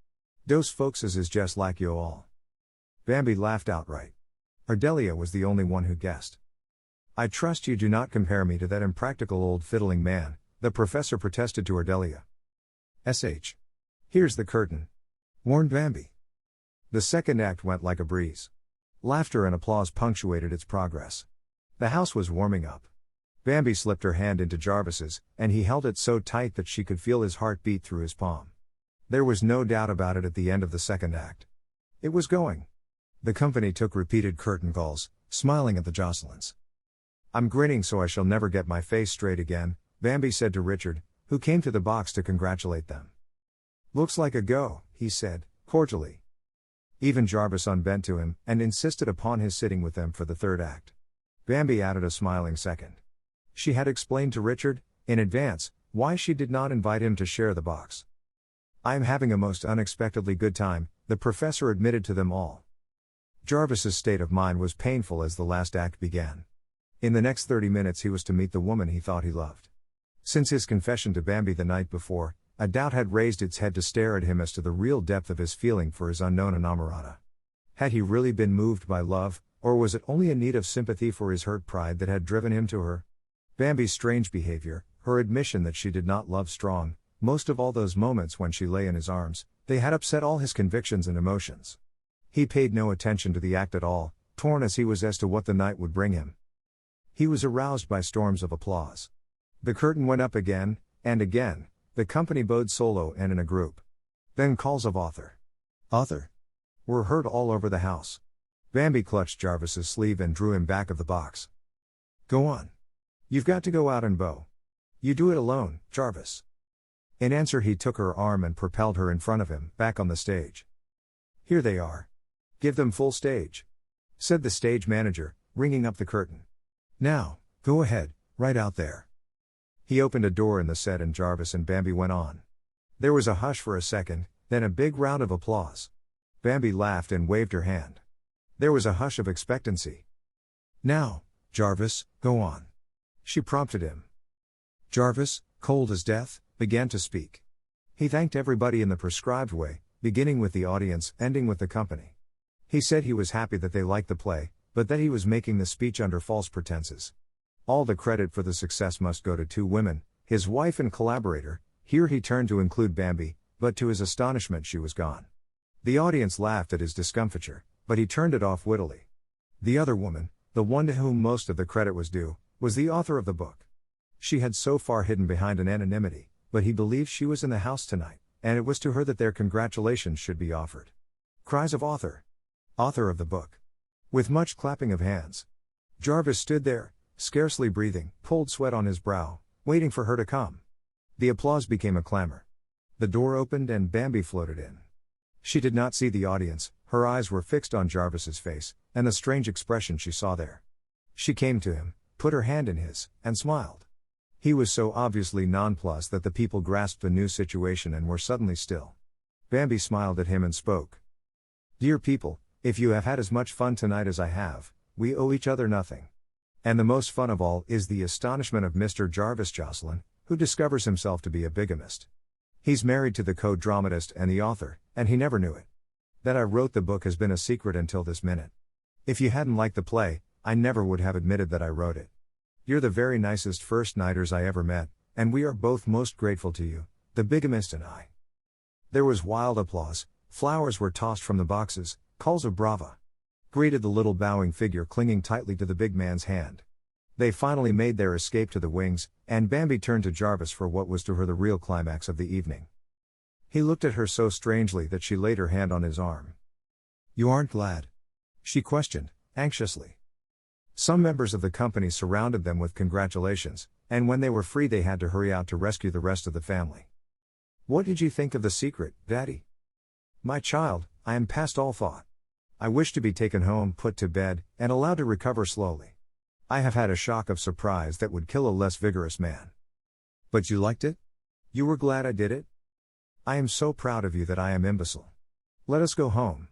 Dose folkses is jest like yo all." Bambi laughed outright. Ardelia was the only one who guessed. "I trust you do not compare me to that impractical old fiddling man," the professor protested to Ardelia. "Sh. Here's the curtain," warned Bambi. The second act went like a breeze. Laughter and applause punctuated its progress. The house was warming up. Bambi slipped her hand into Jarvis's, and he held it so tight that she could feel his heart beat through his palm. There was no doubt about it at the end of the second act. It was going. The company took repeated curtain calls, smiling at the Joscelins. "I'm grinning so I shall never get my face straight again," Bambi said to Richard, who came to the box to congratulate them. "Looks like a go," he said, cordially. Even Jarvis unbent to him, and insisted upon his sitting with them for the third act. Bambi added a smiling second. She had explained to Richard, in advance, why she did not invite him to share the box. "I am having a most unexpectedly good time," the professor admitted to them all. Jarvis's state of mind was painful as the last act began. In the next 30 minutes he was to meet the woman he thought he loved. Since his confession to Bambi the night before, a doubt had raised its head to stare at him as to the real depth of his feeling for his unknown inamorata. Had he really been moved by love, or was it only a need of sympathy for his hurt pride that had driven him to her? Bambi's strange behavior, her admission that she did not love Strong, most of all those moments when she lay in his arms, they had upset all his convictions and emotions. He paid no attention to the act at all, torn as he was as to what the night would bring him. He was aroused by storms of applause. The curtain went up again, and again, the company bowed solo and in a group. Then calls of "Author! Author!" were heard all over the house. Bambi clutched Jarvis's sleeve and drew him back of the box. "Go on. You've got to go out and bow. You do it alone, Jarvis." In answer he took her arm and propelled her in front of him, back on the stage. "Here they are. Give them full stage," said the stage manager, ringing up the curtain. "Now, go ahead, right out there." He opened a door in the set and Jarvis and Bambi went on. There was a hush for a second, then a big round of applause. Bambi laughed and waved her hand. There was a hush of expectancy. "Now, Jarvis, go on," she prompted him. Jarvis, cold as death, began to speak. He thanked everybody in the prescribed way, beginning with the audience, ending with the company. He said he was happy that they liked the play, but that he was making the speech under false pretenses. All the credit for the success must go to two women, his wife and collaborator. Here he turned to include Bambi, but to his astonishment she was gone. The audience laughed at his discomfiture, but he turned it off wittily. The other woman, the one to whom most of the credit was due, was the author of the book. She had so far hidden behind an anonymity, but he believed she was in the house tonight, and it was to her that their congratulations should be offered. Cries of "Author! Author of the book!" with much clapping of hands. Jarvis stood there, scarcely breathing, cold sweat on his brow, waiting for her to come. The applause became a clamor. The door opened and Bambi floated in. She did not see the audience, her eyes were fixed on Jarvis's face, and the strange expression she saw there. She came to him, put her hand in his, and smiled. He was so obviously nonplussed that the people grasped the new situation and were suddenly still. Bambi smiled at him and spoke. Dear people, if you have had as much fun tonight as I have, we owe each other nothing. And the most fun of all is the astonishment of Mr. Jarvis Jocelyn, who discovers himself to be a bigamist. He's married to the co-dramatist and the author, and he never knew it. That I wrote the book has been a secret until this minute. If you hadn't liked the play, I never would have admitted that I wrote it. You're the very nicest first-nighters I ever met, and we are both most grateful to you, the bigamist and I. There was wild applause, flowers were tossed from the boxes, calls of brava greeted the little bowing figure clinging tightly to the big man's hand. They finally made their escape to the wings, and Bambi turned to Jarvis for what was to her the real climax of the evening. He looked at her so strangely that she laid her hand on his arm. "You aren't glad?" she questioned, anxiously. Some members of the company surrounded them with congratulations, and when they were free they had to hurry out to rescue the rest of the family. "What did you think of the secret, Daddy?" "My child, I am past all thought. I wish to be taken home, put to bed, and allowed to recover slowly. I have had a shock of surprise that would kill a less vigorous man." "But you liked it? You were glad I did it?" "I am so proud of you that I am imbecile. Let us go home."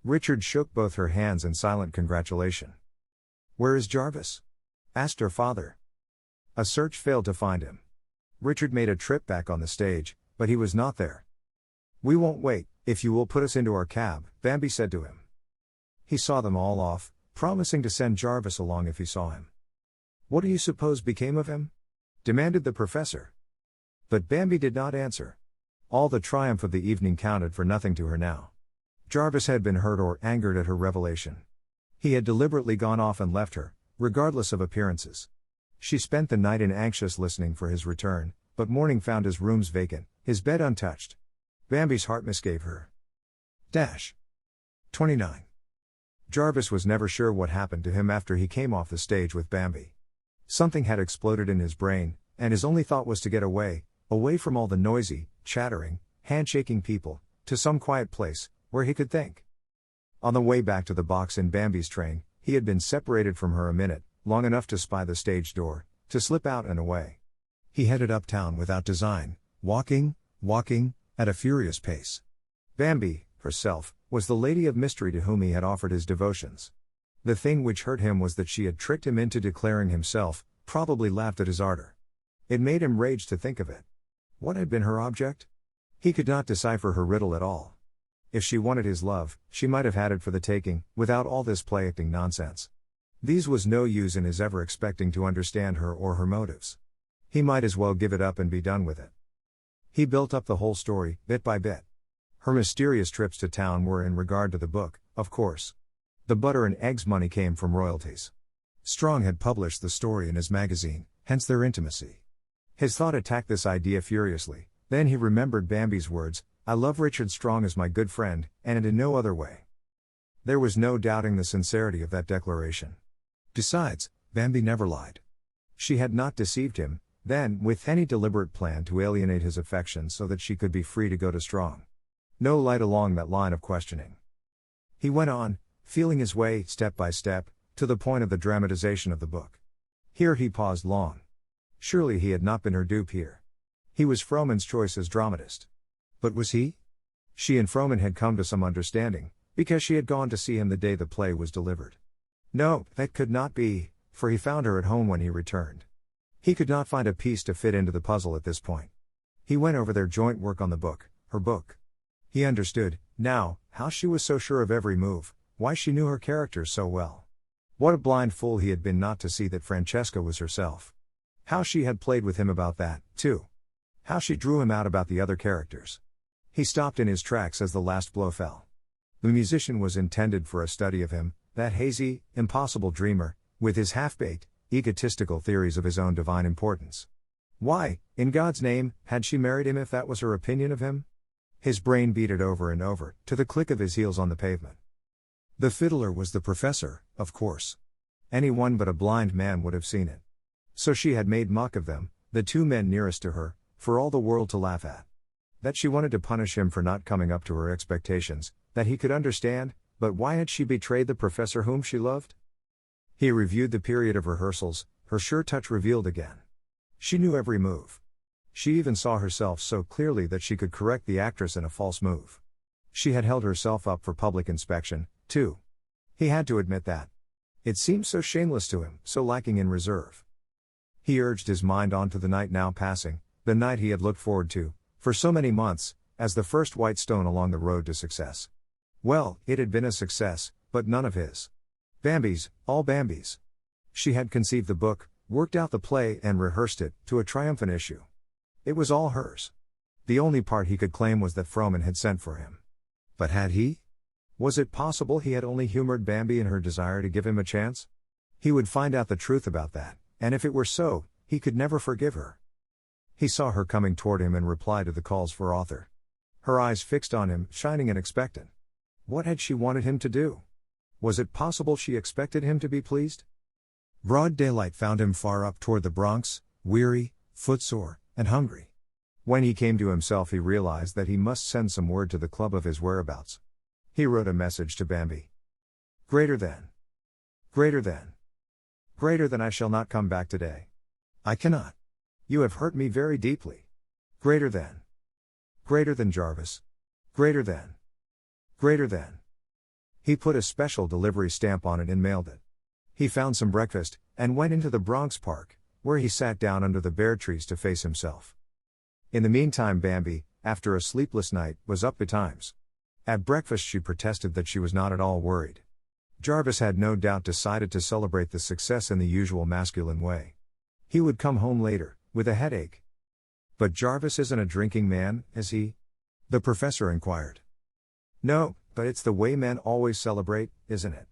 Richard shook both her hands in silent congratulation. "Where is Jarvis?" asked her father. A search failed to find him. Richard made a trip back on the stage, but he was not there. "We won't wait, if you will put us into our cab," Bambi said to him. He saw them all off, promising to send Jarvis along if he saw him. "What do you suppose became of him?" demanded the professor. But Bambi did not answer. All the triumph of the evening counted for nothing to her now. Jarvis had been hurt or angered at her revelation. He had deliberately gone off and left her, regardless of appearances. She spent the night in anxious listening for his return, but morning found his rooms vacant, his bed untouched. Bambi's heart misgave her. 29. Jarvis was never sure what happened to him after he came off the stage with Bambi. Something had exploded in his brain, and his only thought was to get away from all the noisy, chattering, handshaking people, to some quiet place, where he could think. On the way back to the box in Bambi's train, he had been separated from her a minute, long enough to spy the stage door, to slip out and away. He headed uptown without design, walking, at a furious pace. Bambi, herself, was the lady of mystery to whom he had offered his devotions. The thing which hurt him was that she had tricked him into declaring himself, probably laughed at his ardor. It made him rage to think of it. What had been her object? He could not decipher her riddle at all. If she wanted his love, she might have had it for the taking, without all this play-acting nonsense. These was no use in his ever expecting to understand her or her motives. He might as well give it up and be done with it. He built up the whole story, bit by bit. Her mysterious trips to town were in regard to the book, of course. The butter and eggs money came from royalties. Strong had published the story in his magazine, hence their intimacy. His thought attacked this idea furiously, then he remembered Bambi's words, "I love Richard Strong as my good friend, and in no other way." There was no doubting the sincerity of that declaration. Besides, Bambi never lied. She had not deceived him, then, with any deliberate plan to alienate his affection so that she could be free to go to Strong. No light along that line of questioning. He went on, feeling his way, step by step, to the point of the dramatization of the book. Here he paused long. Surely he had not been her dupe here. He was Frohman's choice as dramatist. But was he? She and Frohman had come to some understanding, because she had gone to see him the day the play was delivered. No, that could not be, for he found her at home when he returned. He could not find a piece to fit into the puzzle at this point. He went over their joint work on the book, her book. He understood, now, how she was so sure of every move, why she knew her characters so well. What a blind fool he had been not to see that Francesca was herself. How she had played with him about that, too. How she drew him out about the other characters. He stopped in his tracks as the last blow fell. The musician was intended for a study of him, that hazy, impossible dreamer, with his half-baked, egotistical theories of his own divine importance. Why, in God's name, had she married him if that was her opinion of him? His brain beat it over and over, to the click of his heels on the pavement. The fiddler was the professor, of course. Anyone but a blind man would have seen it. So she had made mock of them, the two men nearest to her, for all the world to laugh at. That she wanted to punish him for not coming up to her expectations, that he could understand, but why had she betrayed the professor whom she loved? He reviewed the period of rehearsals, her sure touch revealed again. She knew every move. She even saw herself so clearly that she could correct the actress in a false move. She had held herself up for public inspection, too. He had to admit that. It seemed so shameless to him, so lacking in reserve. He urged his mind on to the night now passing, the night he had looked forward to, for so many months, as the first white stone along the road to success. Well, it had been a success, but none of his. Bambi's, all Bambi's. She had conceived the book, worked out the play and rehearsed it, to a triumphant issue. It was all hers. The only part he could claim was that Frohman had sent for him. But had he? Was it possible he had only humored Bambi in her desire to give him a chance? He would find out the truth about that, and if it were so, he could never forgive her. He saw her coming toward him in reply to the calls for author. Her eyes fixed on him, shining and expectant. What had she wanted him to do? Was it possible she expected him to be pleased? Broad daylight found him far up toward the Bronx, weary, footsore, and hungry. When he came to himself he realized that he must send some word to the club of his whereabouts. He wrote a message to Bambi. Greater than. Greater than. Greater than I shall not come back today. I cannot. You have hurt me very deeply. Greater than. Greater than Jarvis. Greater than. Greater than. He put a special delivery stamp on it and mailed it. He found some breakfast, and went into the Bronx Park, where he sat down under the bare trees to face himself. In the meantime Bambi, after a sleepless night, was up betimes. At breakfast she protested that she was not at all worried. Jarvis had no doubt decided to celebrate the success in the usual masculine way. He would come home later, with a headache. But Jarvis isn't a drinking man, is he? The professor inquired. No, but it's the way men always celebrate, isn't it?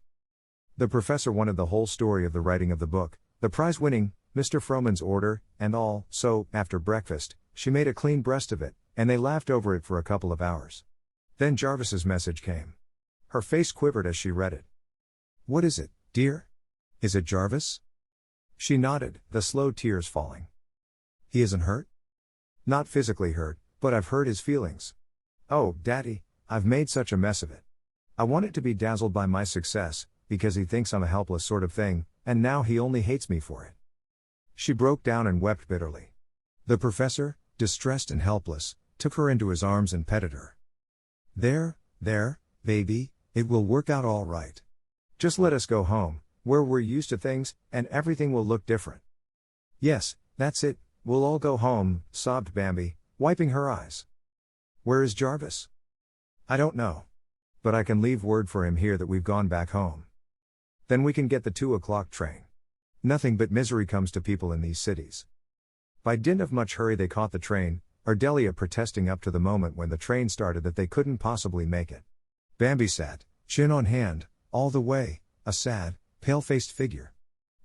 The professor wanted the whole story of the writing of the book, the prize-winning, Mr. Frohman's order, and all, so, after breakfast, she made a clean breast of it, and they laughed over it for a couple of hours. Then Jarvis's message came. Her face quivered as she read it. What is it, dear? Is it Jarvis? She nodded, the slow tears falling. He isn't hurt? Not physically hurt, but I've hurt his feelings. Oh, Daddy, I've made such a mess of it. I wanted to be dazzled by my success, because he thinks I'm a helpless sort of thing, and now he only hates me for it. She broke down and wept bitterly. The professor, distressed and helpless, took her into his arms and petted her. There, baby, it will work out all right. Just let us go home, where we're used to things, and everything will look different. Yes, that's it, we'll all go home, sobbed Bambi, wiping her eyes. Where is Jarvis? I don't know. But I can leave word for him here that we've gone back home. Then we can get the 2:00 train. Nothing but misery comes to people in these cities. By dint of much hurry they caught the train, Ardelia protesting up to the moment when the train started that they couldn't possibly make it. Bambi sat, chin on hand, all the way, a sad, pale-faced figure.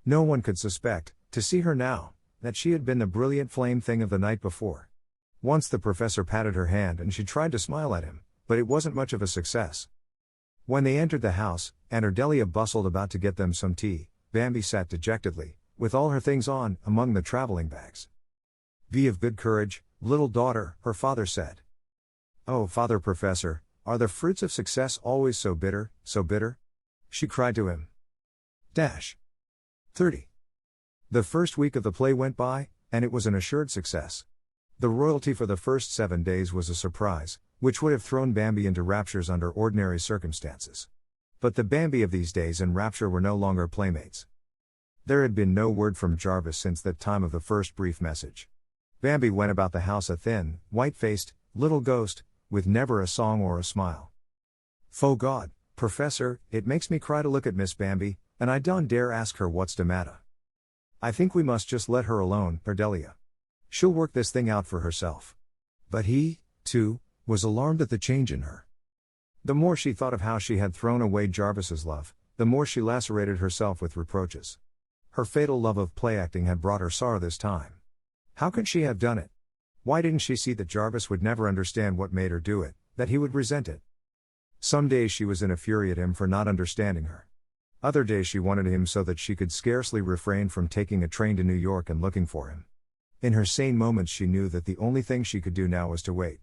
No one could suspect, to see her now, that she had been the brilliant flame thing of the night before. Once the professor patted her hand and she tried to smile at him, but it wasn't much of a success. When they entered the house, and Ardelia bustled about to get them some tea, Bambi sat dejectedly, with all her things on, among the traveling bags. Be of good courage, little daughter, her father said. Oh, Father Professor, are the fruits of success always so bitter, so bitter? She cried to him. 30. The first week of the play went by, and it was an assured success. The royalty for the first 7 days was a surprise, which would have thrown Bambi into raptures under ordinary circumstances. But the Bambi of these days in rapture were no longer playmates. There had been no word from Jarvis since that time of the first brief message. Bambi went about the house a thin, white-faced, little ghost, with never a song or a smile. Fo God, Professor, it makes me cry to look at Miss Bambi, and I don't dare ask her what's de matter. I think we must just let her alone, Ardelia. She'll work this thing out for herself. But he, too, was alarmed at the change in her. The more she thought of how she had thrown away Jarvis's love, the more she lacerated herself with reproaches. Her fatal love of play-acting had brought her sorrow this time. How could she have done it? Why didn't she see that Jarvis would never understand what made her do it, that he would resent it? Some days she was in a fury at him for not understanding her. Other days she wanted him so that she could scarcely refrain from taking a train to New York and looking for him. In her sane moments she knew that the only thing she could do now was to wait.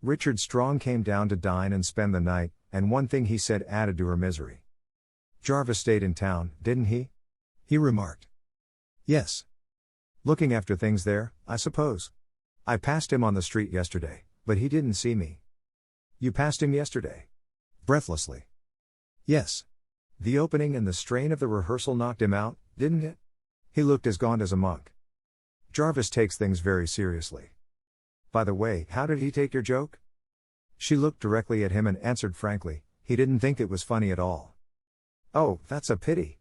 Richard Strong came down to dine and spend the night, and one thing he said added to her misery. Jarvis stayed in town, didn't he? He remarked. Yes. Looking after things there, I suppose. I passed him on the street yesterday, but he didn't see me. You passed him yesterday. Breathlessly. Yes. The opening and the strain of the rehearsal knocked him out, didn't it? He looked as gaunt as a monk. Jarvis takes things very seriously. By the way, how did he take your joke? She looked directly at him and answered frankly, he didn't think it was funny at all. Oh, that's a pity.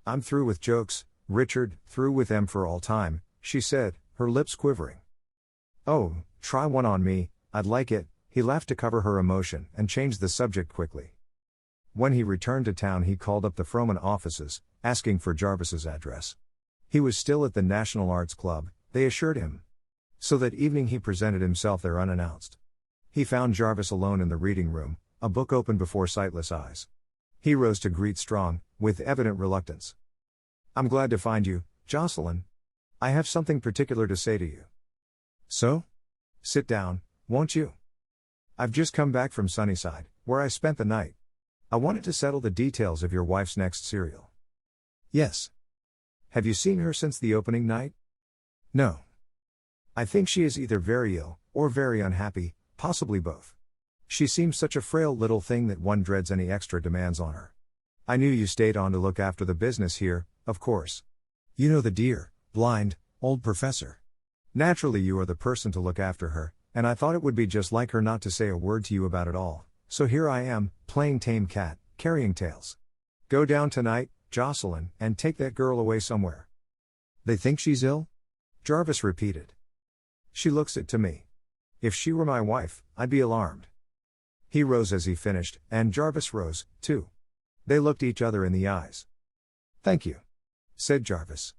I'm through with jokes, Richard, through with them for all time, she said, her lips quivering. Oh, try one on me, I'd like it, he laughed to cover her emotion and changed the subject quickly. When he returned to town he called up the Frohman offices, asking for Jarvis's address. He was still at the National Arts Club, they assured him. So that evening he presented himself there unannounced. He found Jarvis alone in the reading room, a book open before sightless eyes. He rose to greet Strong, with evident reluctance. I'm glad to find you, Jocelyn. I have something particular to say to you. So? Sit down, won't you? I've just come back from Sunnyside, where I spent the night. I wanted to settle the details of your wife's next serial. Yes. Have you seen her since the opening night? No. I think she is either very ill, or very unhappy, possibly both. She seems such a frail little thing that one dreads any extra demands on her. I knew you stayed on to look after the business here, of course. You know the dear, blind, old professor. Naturally you are the person to look after her, and I thought it would be just like her not to say a word to you about it all, so here I am, playing tame cat, carrying tales. Go down tonight, Jocelyn, and take that girl away somewhere. They think she's ill? Jarvis repeated. She looks it to me. If she were my wife, I'd be alarmed. He rose as he finished, and Jarvis rose, too. They looked each other in the eyes. Thank you, said Jarvis.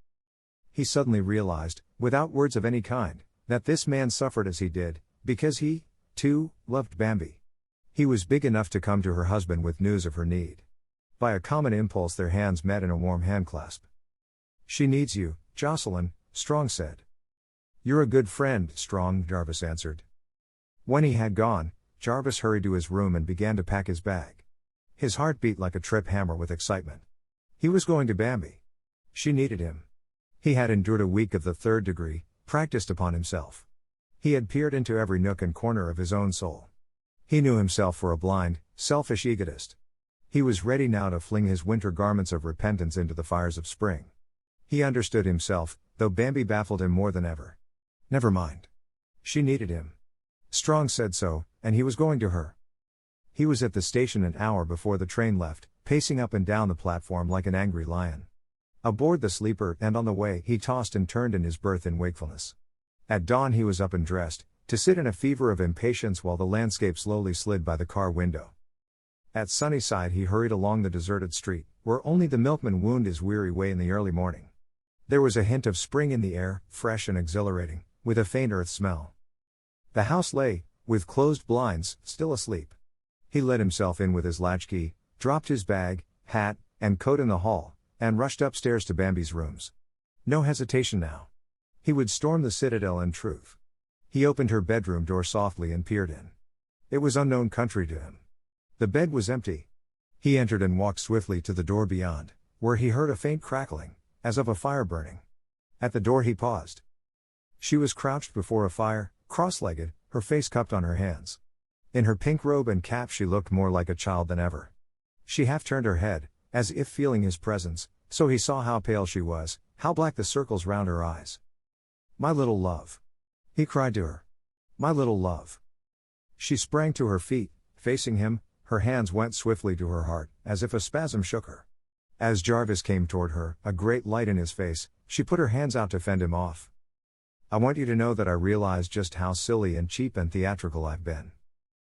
He suddenly realized, without words of any kind, that this man suffered as he did, because he, too, loved Bambi. He was big enough to come to her husband with news of her need. By a common impulse their hands met in a warm handclasp. She needs you, Jocelyn, Strong said. You're a good friend, Strong, Jarvis answered. When he had gone, Jarvis hurried to his room and began to pack his bag. His heart beat like a trip hammer with excitement. He was going to Bambi. She needed him. He had endured a week of the 3rd degree, practiced upon himself. He had peered into every nook and corner of his own soul. He knew himself for a blind, selfish egotist. He was ready now to fling his winter garments of repentance into the fires of spring. He understood himself, though Bambi baffled him more than ever. Never mind. She needed him. Strong said so, and he was going to her. He was at the station an hour before the train left, pacing up and down the platform like an angry lion. Aboard the sleeper and on the way he tossed and turned in his berth in wakefulness. At dawn he was up and dressed, to sit in a fever of impatience while the landscape slowly slid by the car window. At Sunnyside he hurried along the deserted street, where only the milkman wound his weary way in the early morning. There was a hint of spring in the air, fresh and exhilarating, with a faint earth smell. The house lay, with closed blinds, still asleep. He let himself in with his latchkey, dropped his bag, hat, and coat in the hall, and rushed upstairs to Bambi's rooms. No hesitation now. He would storm the citadel in truth. He opened her bedroom door softly and peered in. It was unknown country to him. The bed was empty. He entered and walked swiftly to the door beyond, where he heard a faint crackling, as of a fire burning. At the door he paused. She was crouched before a fire, cross-legged, her face cupped on her hands. In her pink robe and cap she looked more like a child than ever. She half turned her head, as if feeling his presence, so he saw how pale she was, how black the circles round her eyes. My little love. He cried to her. My little love. She sprang to her feet, facing him, her hands went swiftly to her heart, as if a spasm shook her. As Jarvis came toward her, a great light in his face, she put her hands out to fend him off. I want you to know that I realize just how silly and cheap and theatrical I've been.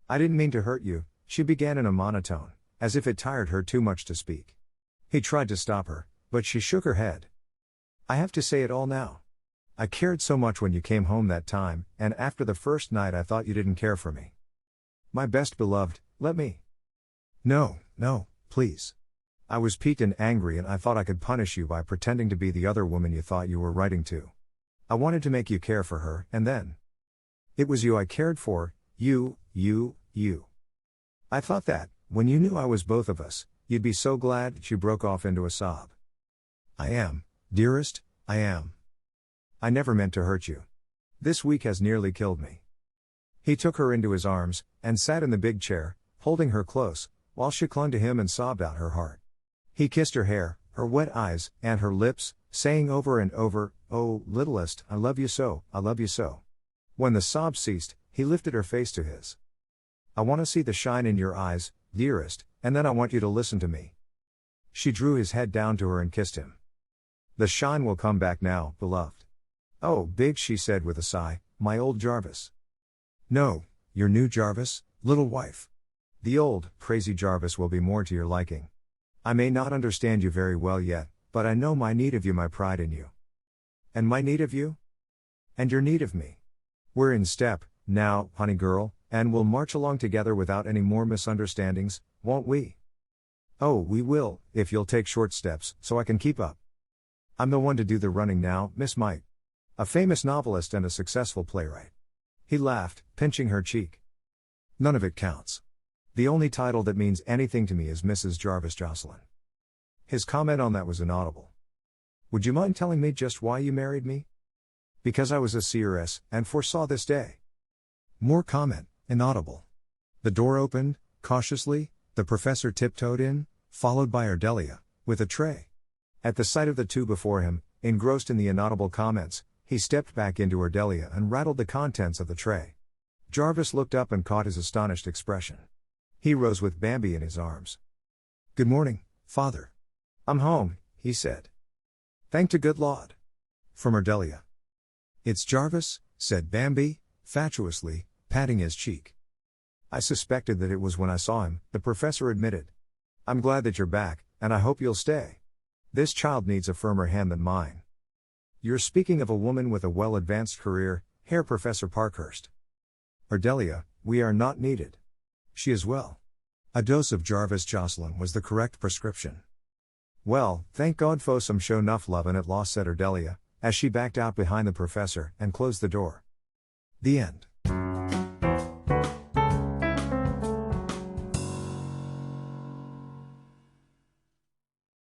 I didn't mean to hurt you, she began in a monotone, as if it tired her too much to speak. He tried to stop her, but she shook her head. I have to say it all now. I cared so much when you came home that time, and after the first night I thought you didn't care for me. My best beloved, let me. No, please. I was piqued and angry and I thought I could punish you by pretending to be the other woman you thought you were writing to. I wanted to make you care for her, and then. It was you I cared for, you. I thought that, when you knew I was both of us, you'd be so glad, she broke off into a sob. I am, dearest, I am. I never meant to hurt you. This week has nearly killed me. He took her into his arms, and sat in the big chair, holding her close, while she clung to him and sobbed out her heart. He kissed her hair, her wet eyes, and her lips, saying over and over, "Oh, littlest, I love you so, I love you so." When the sobs ceased, he lifted her face to his. "I want to see the shine in your eyes, dearest, and then I want you to listen to me." She drew his head down to her and kissed him. "The shine will come back now, beloved." "Oh, big," she said with a sigh, "my old Jarvis." "No, your new Jarvis, little wife. The old, crazy Jarvis will be more to your liking. I may not understand you very well yet, but I know my need of you, my pride in you. And my need of you? And your need of me. We're in step, now, honey girl, and we'll march along together without any more misunderstandings, won't we? Oh, we will, if you'll take short steps, so I can keep up. I'm the one to do the running now, Miss Might. A famous novelist and a successful playwright." He laughed, pinching her cheek. "None of it counts. The only title that means anything to me is Mrs. Jarvis Jocelyn." His comment on that was inaudible. "Would you mind telling me just why you married me?" "Because I was a seeress, and foresaw this day." More comment, inaudible. The door opened, cautiously, the professor tiptoed in, followed by Ardelia, with a tray. At the sight of the two before him, engrossed in the inaudible comments, he stepped back into Ardelia and rattled the contents of the tray. Jarvis looked up and caught his astonished expression. He rose with Bambi in his arms. "Good morning, father." "I'm home," he said. "Thank to good Lord." From Ardelia. "It's Jarvis," said Bambi, fatuously, patting his cheek. "I suspected that it was when I saw him," the professor admitted. "I'm glad that you're back, and I hope you'll stay. This child needs a firmer hand than mine." "You're speaking of a woman with a well-advanced career, Herr Professor Parkhurst." "Ardelia, we are not needed. She is well." A dose of Jarvis Jocelyn was the correct prescription. "Well, thank God for some show enough lovin' at loss," said Ardelia, as she backed out behind the professor and closed the door. The end.